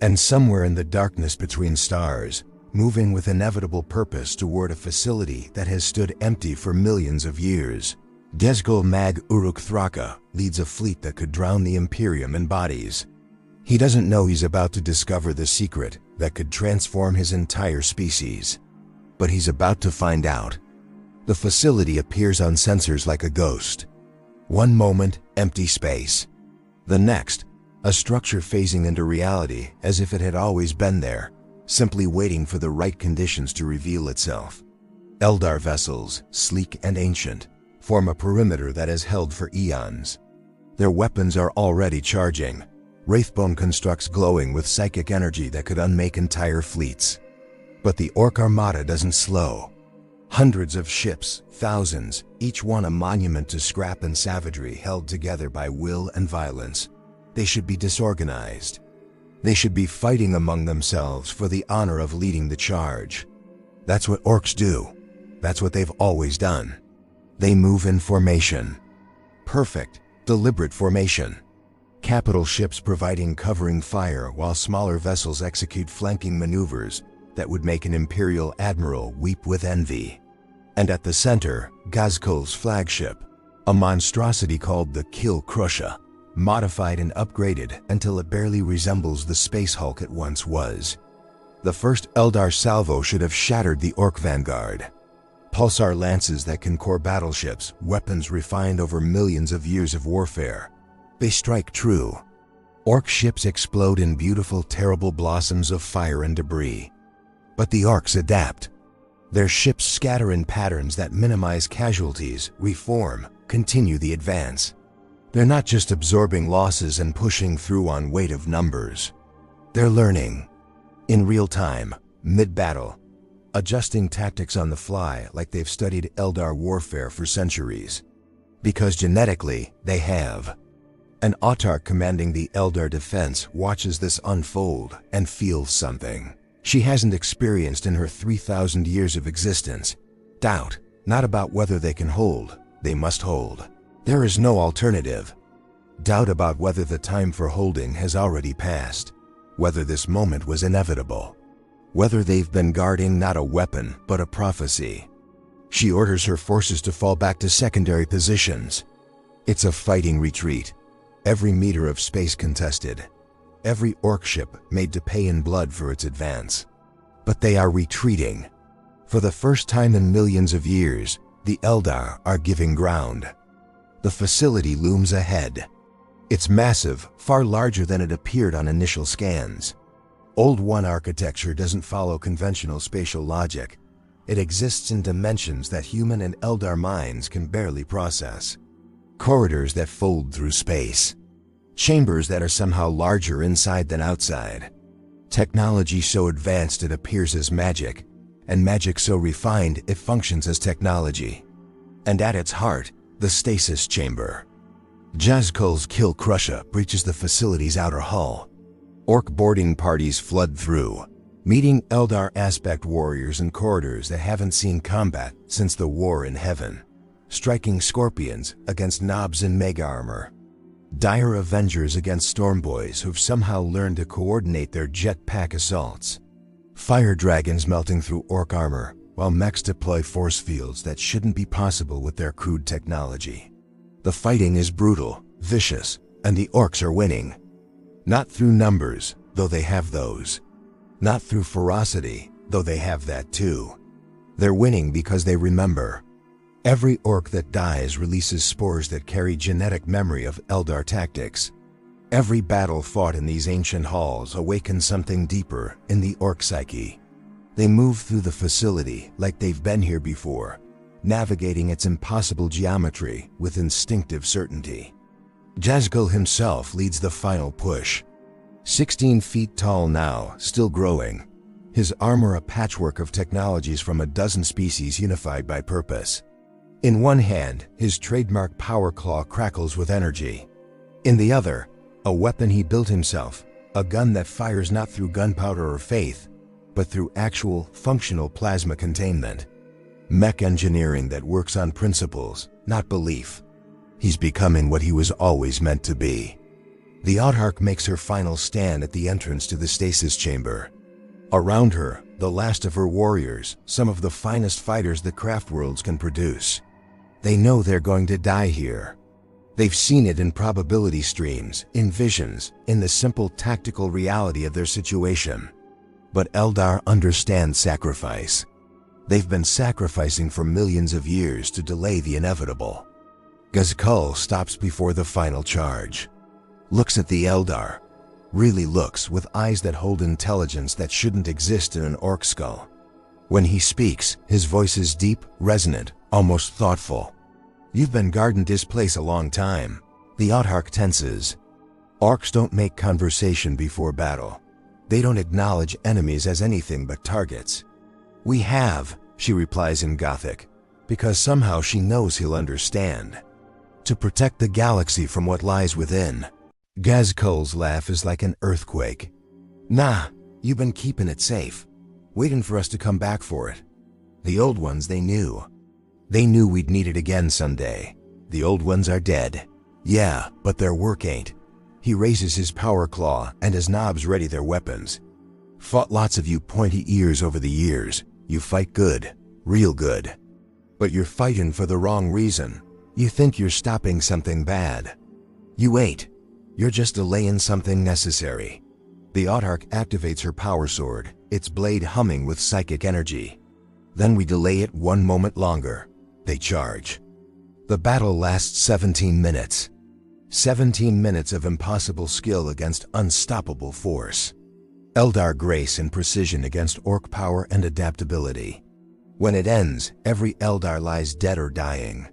And somewhere in the darkness between stars, moving with inevitable purpose toward a facility that has stood empty for millions of years, Ghazghkull Thraka leads a fleet that could drown the Imperium in bodies. He doesn't know he's about to discover the secret that could transform his entire species. But he's about to find out. The facility appears on sensors like a ghost. One moment, empty space. The next, a structure phasing into reality as if it had always been there, simply waiting for the right conditions to reveal itself. Eldar vessels, sleek and ancient, form a perimeter that has held for eons. Their weapons are already charging. Wraithbone constructs glowing with psychic energy that could unmake entire fleets. But the Orc Armada doesn't slow. Hundreds of ships, thousands, each one a monument to scrap and savagery held together by will and violence. They should be disorganized. They should be fighting among themselves for the honor of leading the charge. That's what orcs do. That's what they've always done. They move in formation. Perfect, deliberate formation. Capital ships providing covering fire while smaller vessels execute flanking maneuvers that would make an Imperial admiral weep with envy. And at the center, Ghazghkull's flagship, a monstrosity called the Kill Crusher, modified and upgraded until it barely resembles the space hulk it once was. The first Eldar salvo should have shattered the Orc vanguard. Pulsar lances that can core battleships, weapons refined over millions of years of warfare. They strike true. Orc ships explode in beautiful, terrible blossoms of fire and debris. But the Orcs adapt. Their ships scatter in patterns that minimize casualties, reform, continue the advance. They're not just absorbing losses and pushing through on weight of numbers. They're learning. In real time, mid-battle, adjusting tactics on the fly like they've studied Eldar warfare for centuries. Because genetically, they have. An autarch commanding the Eldar defense watches this unfold and feels something she hasn't experienced in her 3,000 years of existence. Doubt, not about whether they can hold, they must hold. There is no alternative. Doubt about whether the time for holding has already passed, whether this moment was inevitable, whether they've been guarding not a weapon but a prophecy. She orders her forces to fall back to secondary positions. It's a fighting retreat. Every meter of space contested. Every Orc ship made to pay in blood for its advance. But they are retreating. For the first time in millions of years, the Eldar are giving ground. The facility looms ahead. It's massive, far larger than it appeared on initial scans. Old One architecture doesn't follow conventional spatial logic. It exists in dimensions that human and Eldar minds can barely process. Corridors that fold through space. Chambers that are somehow larger inside than outside. Technology so advanced it appears as magic, and magic so refined it functions as technology. And at its heart, the stasis chamber. Ghazghkull's Kill Crusher breaches the facility's outer hull. Orc boarding parties flood through, meeting Eldar aspect warriors in corridors that haven't seen combat since the War in Heaven, striking scorpions against knobs in mega armor. Dire Avengers against Stormboys who've somehow learned to coordinate their jetpack assaults. Fire dragons melting through Orc armor, while mechs deploy force fields that shouldn't be possible with their crude technology. The fighting is brutal, vicious, and the Orcs are winning. Not through numbers, though they have those. Not through ferocity, though they have that too. They're winning because they remember. Every Orc that dies releases spores that carry genetic memory of Eldar tactics. Every battle fought in these ancient halls awakens something deeper in the Orc psyche. They move through the facility like they've been here before, navigating its impossible geometry with instinctive certainty. Ghazghkull himself leads the final push. 16 feet tall now, still growing. His armor a patchwork of technologies from a dozen species unified by purpose. In one hand, his trademark power claw crackles with energy. In the other, a weapon he built himself, a gun that fires not through gunpowder or faith, but through actual, functional plasma containment. Mech engineering that works on principles, not belief. He's becoming what he was always meant to be. The autarch makes her final stand at the entrance to the stasis chamber. Around her, the last of her warriors, some of the finest fighters the craft worlds can produce. They know they're going to die here. They've seen it in probability streams, in visions, in the simple tactical reality of their situation. But Eldar understand sacrifice. They've been sacrificing for millions of years to delay the inevitable. Ghazghkull stops before the final charge. Looks at the Eldar. Really looks with eyes that hold intelligence that shouldn't exist in an Orc skull. When he speaks, his voice is deep, resonant, almost thoughtful. You've been guarding this place a long time. The autarch tenses. Orcs don't make conversation before battle. They don't acknowledge enemies as anything but targets. We have, she replies in Gothic, because somehow she knows he'll understand. To protect the galaxy from what lies within. Ghazghkull's laugh is like an earthquake. Nah, you've been keeping it safe, waiting for us to come back for it. The old ones they knew. They knew we'd need it again someday. The old ones are dead. Yeah, but their work ain't. He raises his power claw and his knobs ready their weapons. Fought lots of you pointy ears over the years. You fight good, real good. But you're fighting for the wrong reason. You think you're stopping something bad. You ain't. You're just delaying something necessary. The autarch activates her power sword, its blade humming with psychic energy. Then we delay it 1 moment longer. They charge. The battle lasts 17 minutes. 17 minutes of impossible skill against unstoppable force. Eldar grace and precision against Orc power and adaptability. When it ends, every Eldar lies dead or dying.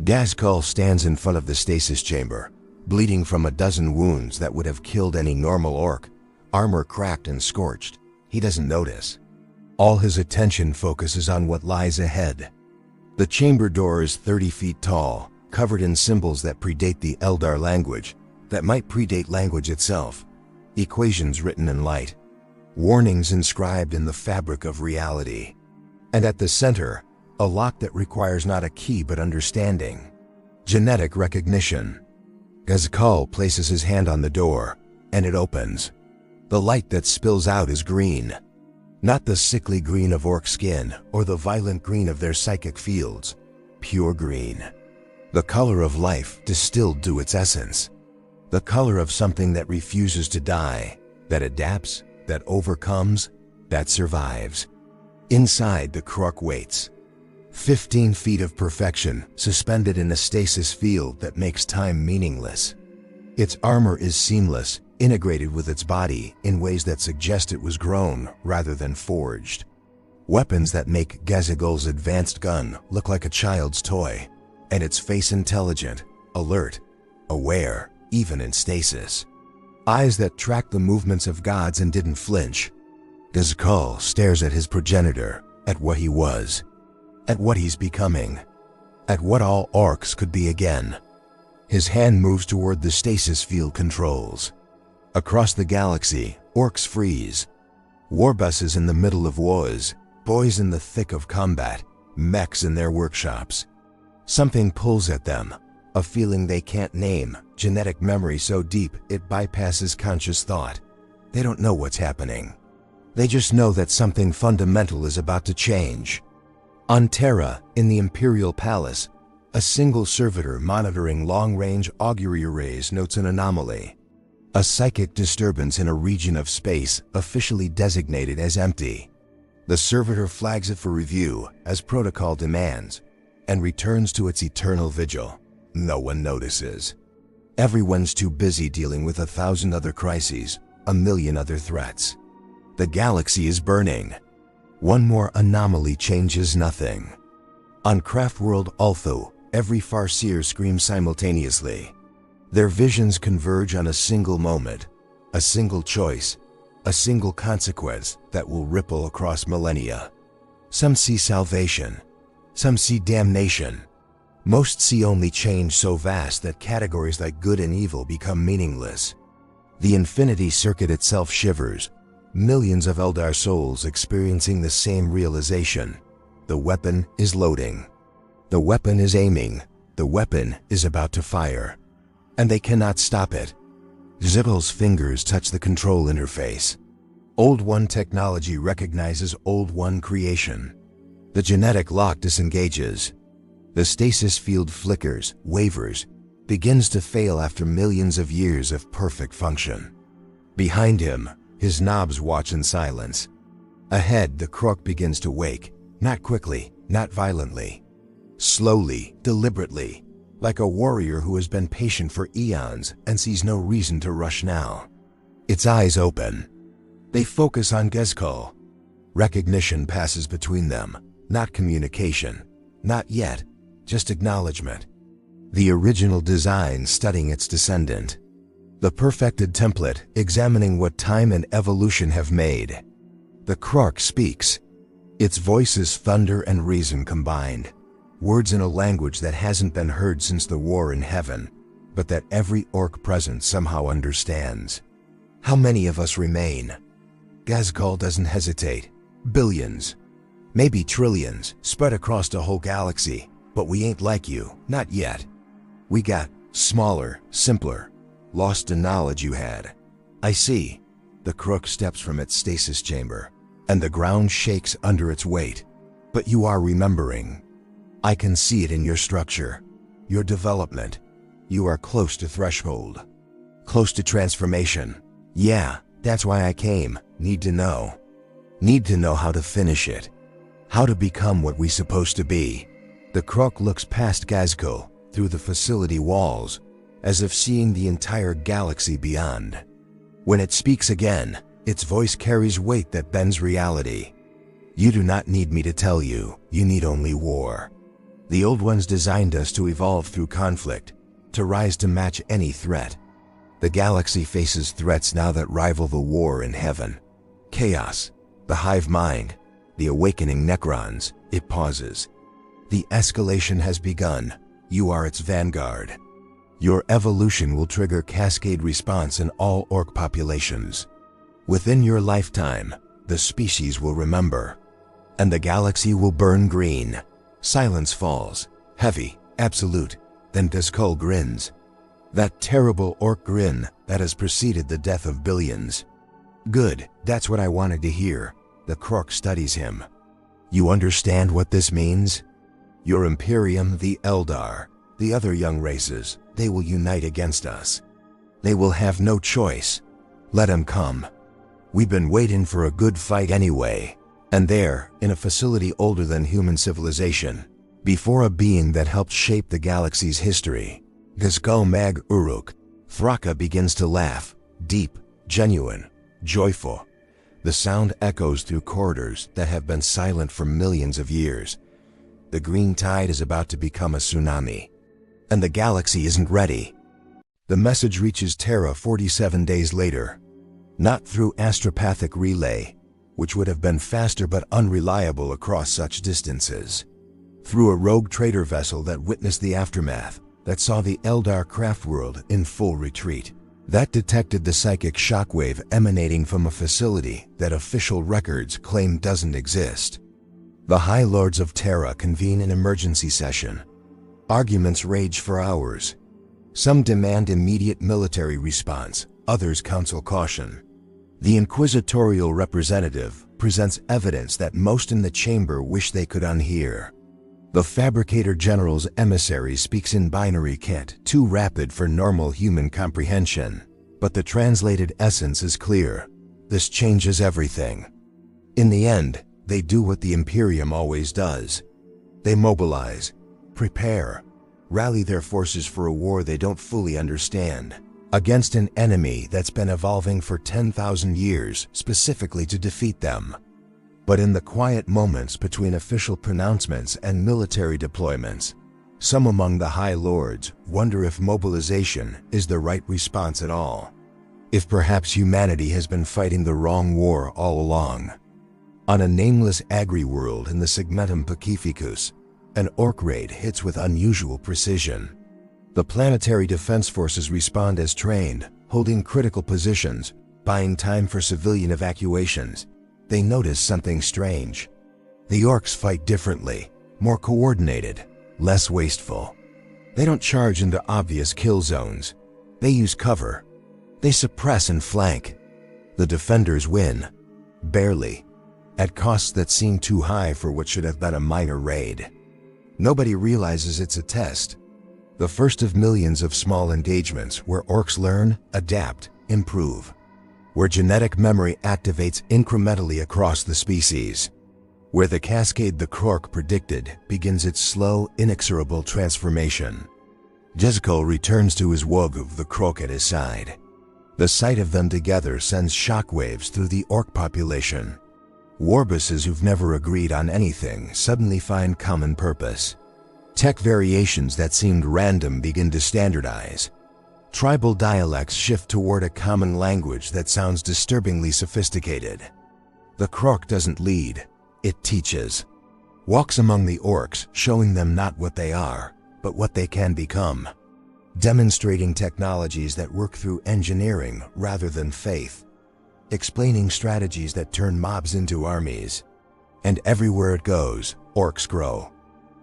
Ghazghkull stands in front of the stasis chamber, bleeding from a dozen wounds that would have killed any normal Orc, armor cracked and scorched. He doesn't notice. All his attention focuses on what lies ahead. The chamber door is 30 feet tall, covered in symbols that predate the Eldar language, that might predate language itself. Equations written in light. Warnings inscribed in the fabric of reality. And at the center, a lock that requires not a key but understanding. Genetic recognition. Ghazghkull places his hand on the door, and it opens. The light that spills out is green. Not the sickly green of Orc skin or the violent green of their psychic fields. Pure green. The color of life distilled to its essence. The color of something that refuses to die, that adapts, that overcomes, that survives. Inside, the KRORK waits. 15 feet of perfection, suspended in a stasis field that makes time meaningless. Its armor is seamless, integrated with its body in ways that suggest it was grown rather than forged. Weapons that make Ghazghkull's advanced gun look like a child's toy, and its face intelligent, alert, aware, even in stasis. Eyes that track the movements of gods and didn't flinch. Ghazghkull stares at his progenitor, at what he was, at what he's becoming, at what all Orcs could be again. His hand moves toward the stasis field controls. Across the galaxy, Orcs freeze. Warbuses in the middle of wars, boys in the thick of combat, mechs in their workshops. Something pulls at them, a feeling they can't name, genetic memory so deep it bypasses conscious thought. They don't know what's happening. They just know that something fundamental is about to change. On Terra, in the Imperial Palace, a single servitor monitoring long-range augury arrays notes an anomaly. A psychic disturbance in a region of space officially designated as empty. The servitor flags it for review, as protocol demands, and returns to its eternal vigil. No one notices. Everyone's too busy dealing with 1,000 other crises, 1,000,000 other threats. The galaxy is burning. One more anomaly changes nothing. On Craftworld Ulthu, every Farseer screams simultaneously. Their visions converge on a single moment, a single choice, a single consequence that will ripple across millennia. Some see salvation, some see damnation. Most see only change so vast that categories like good and evil become meaningless. The infinity circuit itself shivers, millions of Eldar souls experiencing the same realization. The weapon is loading. The weapon is aiming. The weapon is about to fire. And they cannot stop it. Ghazghkull's fingers touch the control interface. Old One technology recognizes Old One creation. The genetic lock disengages. The stasis field flickers, wavers, begins to fail after millions of years of perfect function. Behind him, his knobs watch in silence. Ahead, the KRORK begins to wake, not quickly, not violently. Slowly, deliberately, like a warrior who has been patient for eons and sees no reason to rush now. Its eyes open. They focus on Ghazghkull. Recognition passes between them, not communication, not yet, just acknowledgement. The original design studying its descendant. The perfected template examining what time and evolution have made. The KRORK speaks. Its voice is thunder and reason combined. Words in a language that hasn't been heard since the war in heaven, but that every Orc present somehow understands. How many of us remain? Ghazghkull doesn't hesitate. Billions, maybe trillions, spread across the whole galaxy, but we ain't like you, not yet. We got smaller, simpler, lost the knowledge you had. I see. The KRORK steps from its stasis chamber, and the ground shakes under its weight. But you are remembering. I can see it in your structure, your development. You are close to threshold, close to transformation. Yeah, that's why I came. Need to know. Need to know how to finish it. How to become what we supposed to be. The KRORK looks past Ghazghkull through the facility walls, as if seeing the entire galaxy beyond. When it speaks again, its voice carries weight that bends reality. You do not need me to tell you, you need only war. The Old Ones designed us to evolve through conflict, to rise to match any threat. The galaxy faces threats now that rival the war in heaven. Chaos, the hive mind, the awakening Necrons. It pauses. The escalation has begun. You are its vanguard. Your evolution will trigger cascade response in all orc populations. Within your lifetime, the species will remember. And the galaxy will burn green. Silence falls, heavy, absolute. Then Ghazghkull grins. That terrible orc grin that has preceded the death of billions. Good, that's what I wanted to hear. The KRORK studies him. You understand what this means? Your Imperium, the Eldar, the other young races, they will unite against us. They will have no choice. Let them come. We've been waiting for a good fight anyway. And there, in a facility older than human civilization, before a being that helped shape the galaxy's history, Ghazghkull Thraka begins to laugh, deep, genuine, joyful. The sound echoes through corridors that have been silent for millions of years. The green tide is about to become a tsunami. And the galaxy isn't ready. The message reaches Terra 47 days later. Not through astropathic relay, which would have been faster but unreliable across such distances. Through a rogue trader vessel that witnessed the aftermath, that saw the Eldar craft world in full retreat. That detected the psychic shockwave emanating from a facility that official records claim doesn't exist. The High Lords of Terra convene an emergency session. Arguments rage for hours. Some demand immediate military response, others counsel caution. The inquisitorial representative presents evidence that most in the chamber wish they could unhear. The Fabricator General's emissary speaks in binary cant, too rapid for normal human comprehension. But the translated essence is clear. This changes everything. In the end, they do what the Imperium always does. They mobilize, prepare, rally their forces for a war they don't fully understand, against an enemy that's been evolving for 10,000 years specifically to defeat them. But in the quiet moments between official pronouncements and military deployments, some among the High Lords wonder if mobilization is the right response at all. If perhaps humanity has been fighting the wrong war all along. On a nameless agri-world in the Segmentum Pacificus, an orc raid hits with unusual precision. The planetary defense forces respond as trained, holding critical positions, buying time for civilian evacuations. They notice something strange. The orcs fight differently, more coordinated, less wasteful. They don't charge into obvious kill zones. They use cover. They suppress and flank. The defenders win. Barely. At costs that seem too high for what should have been a minor raid. Nobody realizes it's a test. The first of millions of small engagements where orcs learn, adapt, improve. Where genetic memory activates incrementally across the species. Where the cascade the KRORK predicted begins its slow, inexorable transformation. Ghazghkull returns to his Waaagh, the KRORK at his side. The sight of them together sends shockwaves through the orc population. Warbuses who've never agreed on anything suddenly find common purpose. Tech variations that seemed random begin to standardize. Tribal dialects shift toward a common language that sounds disturbingly sophisticated. The KRORK doesn't lead, it teaches. Walks among the orcs, showing them not what they are, but what they can become. Demonstrating technologies that work through engineering rather than faith. Explaining strategies that turn mobs into armies. And everywhere it goes, orcs grow.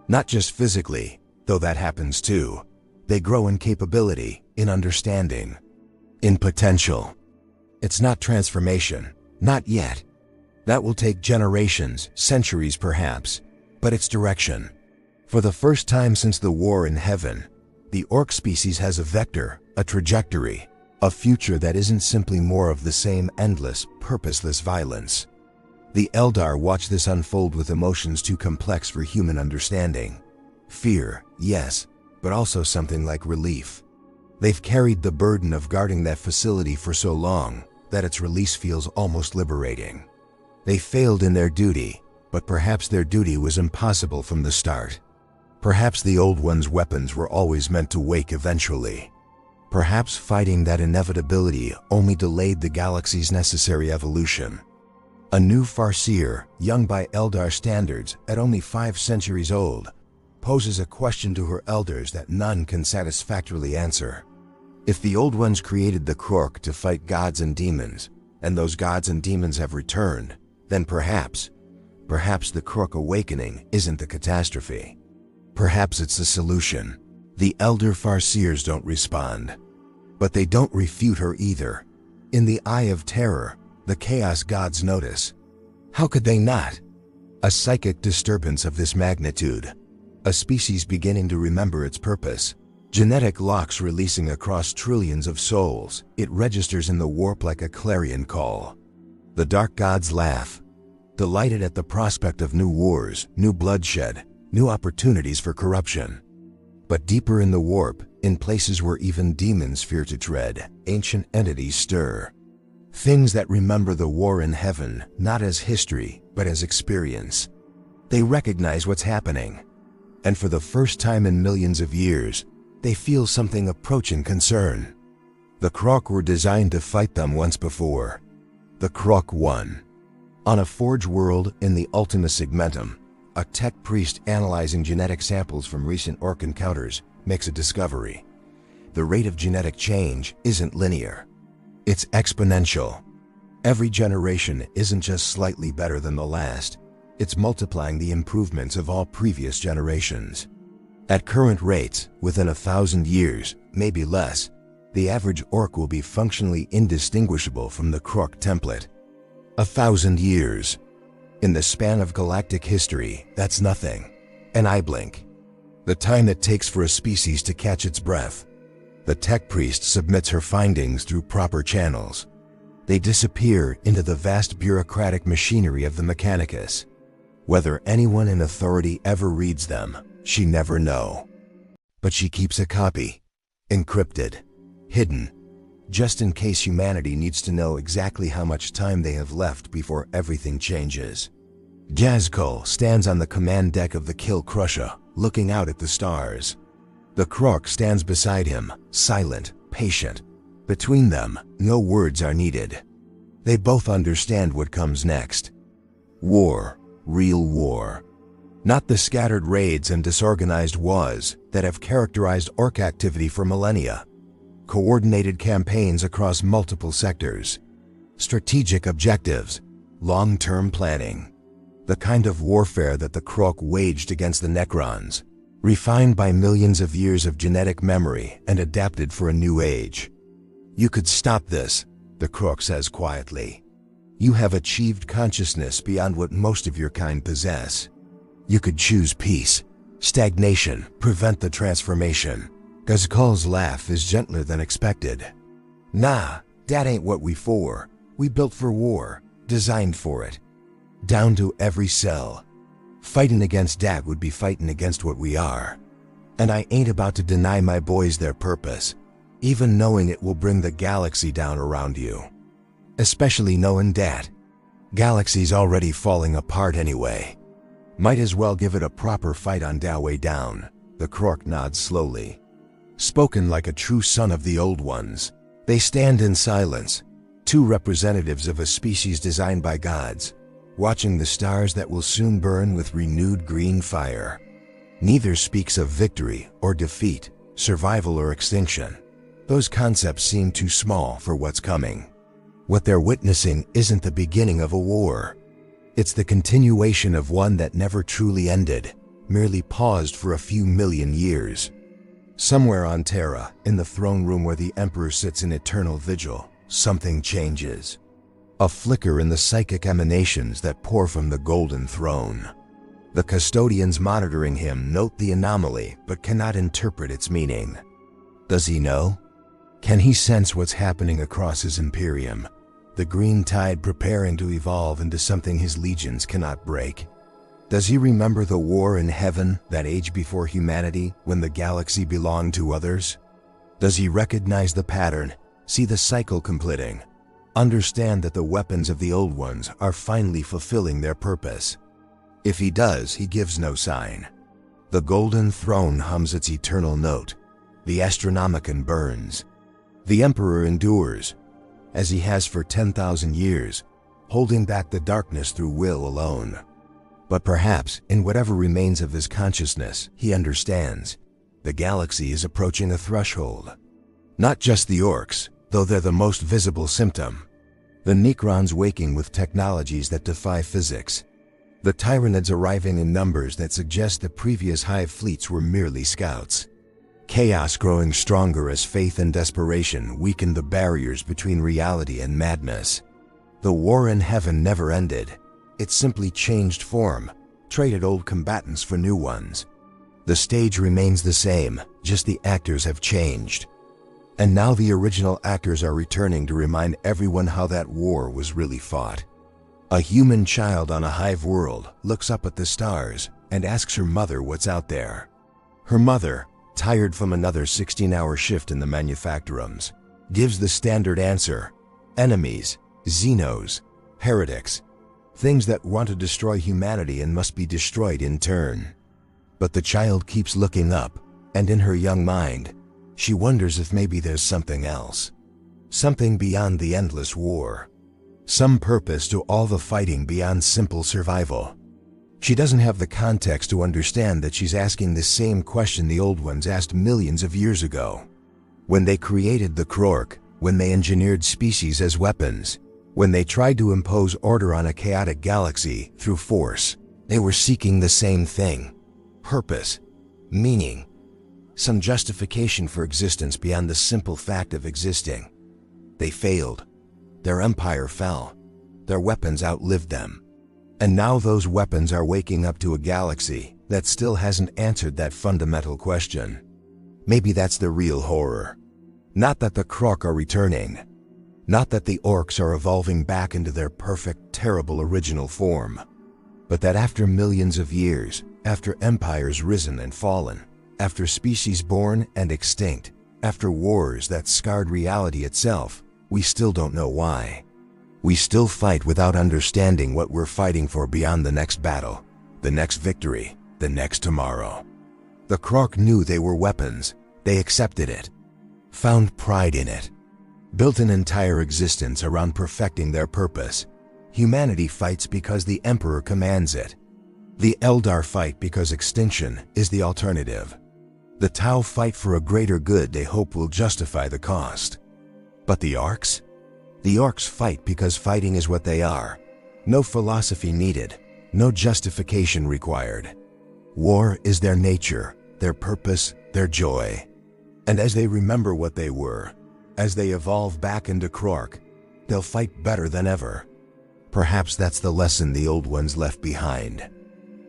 Not just physically, though that happens too. They grow in capability, in understanding, in potential. It's not transformation, not yet. That will take generations, centuries perhaps, but it's direction. For the first time since the war in heaven, the orc species has a vector, a trajectory, a future that isn't simply more of the same endless, purposeless violence. The Eldar watch this unfold with emotions too complex for human understanding. Fear, yes, but also something like relief. They've carried the burden of guarding that facility for so long that its release feels almost liberating. They failed in their duty, but perhaps their duty was impossible from the start. Perhaps the Old One's weapons were always meant to wake eventually. Perhaps fighting that inevitability only delayed the galaxy's necessary evolution. A new Farseer, young by Eldar standards at only 5 centuries old, poses a question to her elders that none can satisfactorily answer. If the Old Ones created the KRORK to fight gods and demons, and those gods and demons have returned, then perhaps the KRORK awakening isn't the catastrophe. Perhaps it's the solution. The Elder Farseers don't respond. But they don't refute her either. In the Eye of Terror, the Chaos Gods notice. How could they not? A psychic disturbance of this magnitude. A species beginning to remember its purpose. Genetic locks releasing across trillions of souls. It registers in the warp like a clarion call. The Dark Gods laugh, delighted at the prospect of new wars, new bloodshed, new opportunities for corruption. But deeper in the warp, in places where even demons fear to tread, ancient entities stir. Things that remember the war in heaven, not as history, but as experience. They recognize what's happening. And for the first time in millions of years, they feel something approaching concern. The KRORK were designed to fight them once before. The KRORK won. On a Forge world in the Ultima Segmentum, a tech priest analyzing genetic samples from recent orc encounters makes a discovery. The rate of genetic change isn't linear. It's exponential. Every generation isn't just slightly better than the last. It's multiplying the improvements of all previous generations. At current rates, within 1,000 years, maybe less, the average orc will be functionally indistinguishable from the KRORK template. 1,000 years. In the span of galactic history, that's nothing. An eye blink. The time it takes for a species to catch its breath. The tech priest submits her findings through proper channels. They disappear into the vast bureaucratic machinery of the Mechanicus. Whether anyone in authority ever reads them, she never knows. But she keeps a copy. Encrypted. Hidden. Just in case humanity needs to know exactly how much time they have left before everything changes. Ghazghkull stands on the command deck of the Kill Crusher, looking out at the stars. The KRORK stands beside him, silent, patient. Between them, no words are needed. They both understand what comes next. War. Real war. Not the scattered raids and disorganized wars that have characterized orc activity for millennia. Coordinated campaigns across multiple sectors. Strategic objectives. Long-term planning. The kind of warfare that the KRORK waged against the Necrons. Refined by millions of years of genetic memory and adapted for a new age. You could stop this, the KRORK says quietly. You have achieved consciousness beyond what most of your kind possess. You could choose peace, stagnation, prevent the transformation. Ghazghkull's laugh is gentler than expected. Nah, that ain't what we for. We built for war, designed for it. Down to every cell. Fighting against that would be fighting against what we are. And I ain't about to deny my boys their purpose, even knowing it will bring the galaxy down around you. Especially knowing that. Galaxy's already falling apart anyway. Might as well give it a proper fight on that way down. The KRORK nods slowly. Spoken like a true son of the Old Ones. They stand in silence, two representatives of a species designed by gods, watching the stars that will soon burn with renewed green fire. Neither speaks of victory or defeat, survival or extinction. Those concepts seem too small for what's coming. What they're witnessing isn't the beginning of a war. It's the continuation of one that never truly ended, merely paused for a few million years. Somewhere on Terra, in the throne room where the Emperor sits in eternal vigil, something changes. A flicker in the psychic emanations that pour from the golden throne. The custodians monitoring him note the anomaly but cannot interpret its meaning. Does he know? Can he sense what's happening across his Imperium? the green tide preparing to evolve into something his legions cannot break? Does he remember the war in heaven, that age before humanity, when the galaxy belonged to others? Does he recognize the pattern, see the cycle completing, understand that the weapons of the old ones are finally fulfilling their purpose? If he does, he gives no sign. The golden throne hums its eternal note. The Astronomicon burns. The Emperor endures, as he has for 10,000 years, holding back the darkness through will alone. But perhaps, in whatever remains of his consciousness, he understands. The galaxy is approaching a threshold. Not just the orcs, though they're the most visible symptom. The Necrons waking with technologies that defy physics. The Tyranids arriving in numbers that suggest the previous hive fleets were merely scouts. Chaos growing stronger as faith and desperation weakened the barriers between reality and madness. The war in heaven never ended. It simply changed form, traded old combatants for new ones. The stage remains the same, just the actors have changed. And now the original actors are returning to remind everyone how that war was really fought. A human child on a hive world looks up at the stars and asks her mother what's out there. Her mother, tired from another 16-hour shift in the manufactorums, gives the standard answer: enemies, Xenos, heretics, things that want to destroy humanity and must be destroyed in turn. But the child keeps looking up, and in her young mind, she wonders if maybe there's something else. Something beyond the endless war. Some purpose to all the fighting beyond simple survival. She doesn't have the context to understand that she's asking the same question the old ones asked millions of years ago. When they created the KRORK, when they engineered species as weapons, when they tried to impose order on a chaotic galaxy through force, they were seeking the same thing: purpose, meaning, some justification for existence beyond the simple fact of existing. They failed. Their empire fell. Their weapons outlived them. And now those weapons are waking up to a galaxy that still hasn't answered that fundamental question. Maybe that's the real horror. Not that the KRORK are returning. Not that the orcs are evolving back into their perfect, terrible original form. But that after millions of years, after empires risen and fallen, after species born and extinct, after wars that scarred reality itself, we still don't know why. We still fight without understanding what we're fighting for beyond the next battle, the next victory, the next tomorrow. The KRORK knew they were weapons. They accepted it, found pride in it, built an entire existence around perfecting their purpose. Humanity fights because the Emperor commands it. The Eldar fight because extinction is the alternative. The Tau fight for a greater good they hope will justify the cost. But the orcs? The orcs fight because fighting is what they are. No philosophy needed, no justification required. War is their nature, their purpose, their joy. And as they remember what they were, as they evolve back into KRORK, they'll fight better than ever. Perhaps that's the lesson the old ones left behind.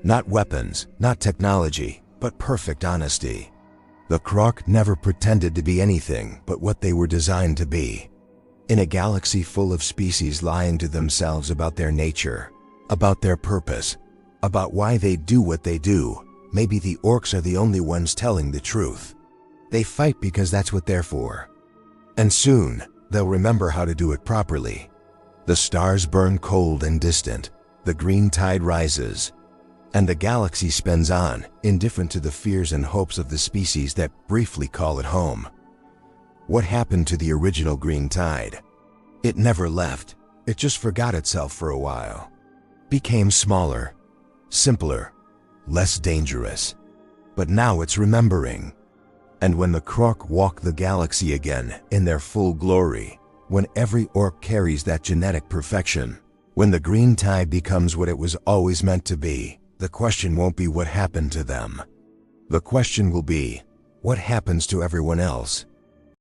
Not weapons, not technology, but perfect honesty. The KRORK never pretended to be anything but what they were designed to be. In a galaxy full of species lying to themselves about their nature, about their purpose, about why they do what they do, maybe the orcs are the only ones telling the truth. They fight because that's what they're for. And soon, they'll remember how to do it properly. The stars burn cold and distant, the green tide rises, and the galaxy spins on, indifferent to the fears and hopes of the species that briefly call it home. What happened to the original green tide? It never left. It just forgot itself for a while. Became smaller, simpler, less dangerous. But now it's remembering. And when the KRORK walk the galaxy again in their full glory, when every orc carries that genetic perfection, when the green tide becomes what it was always meant to be, the question won't be what happened to them. The question will be, what happens to everyone else?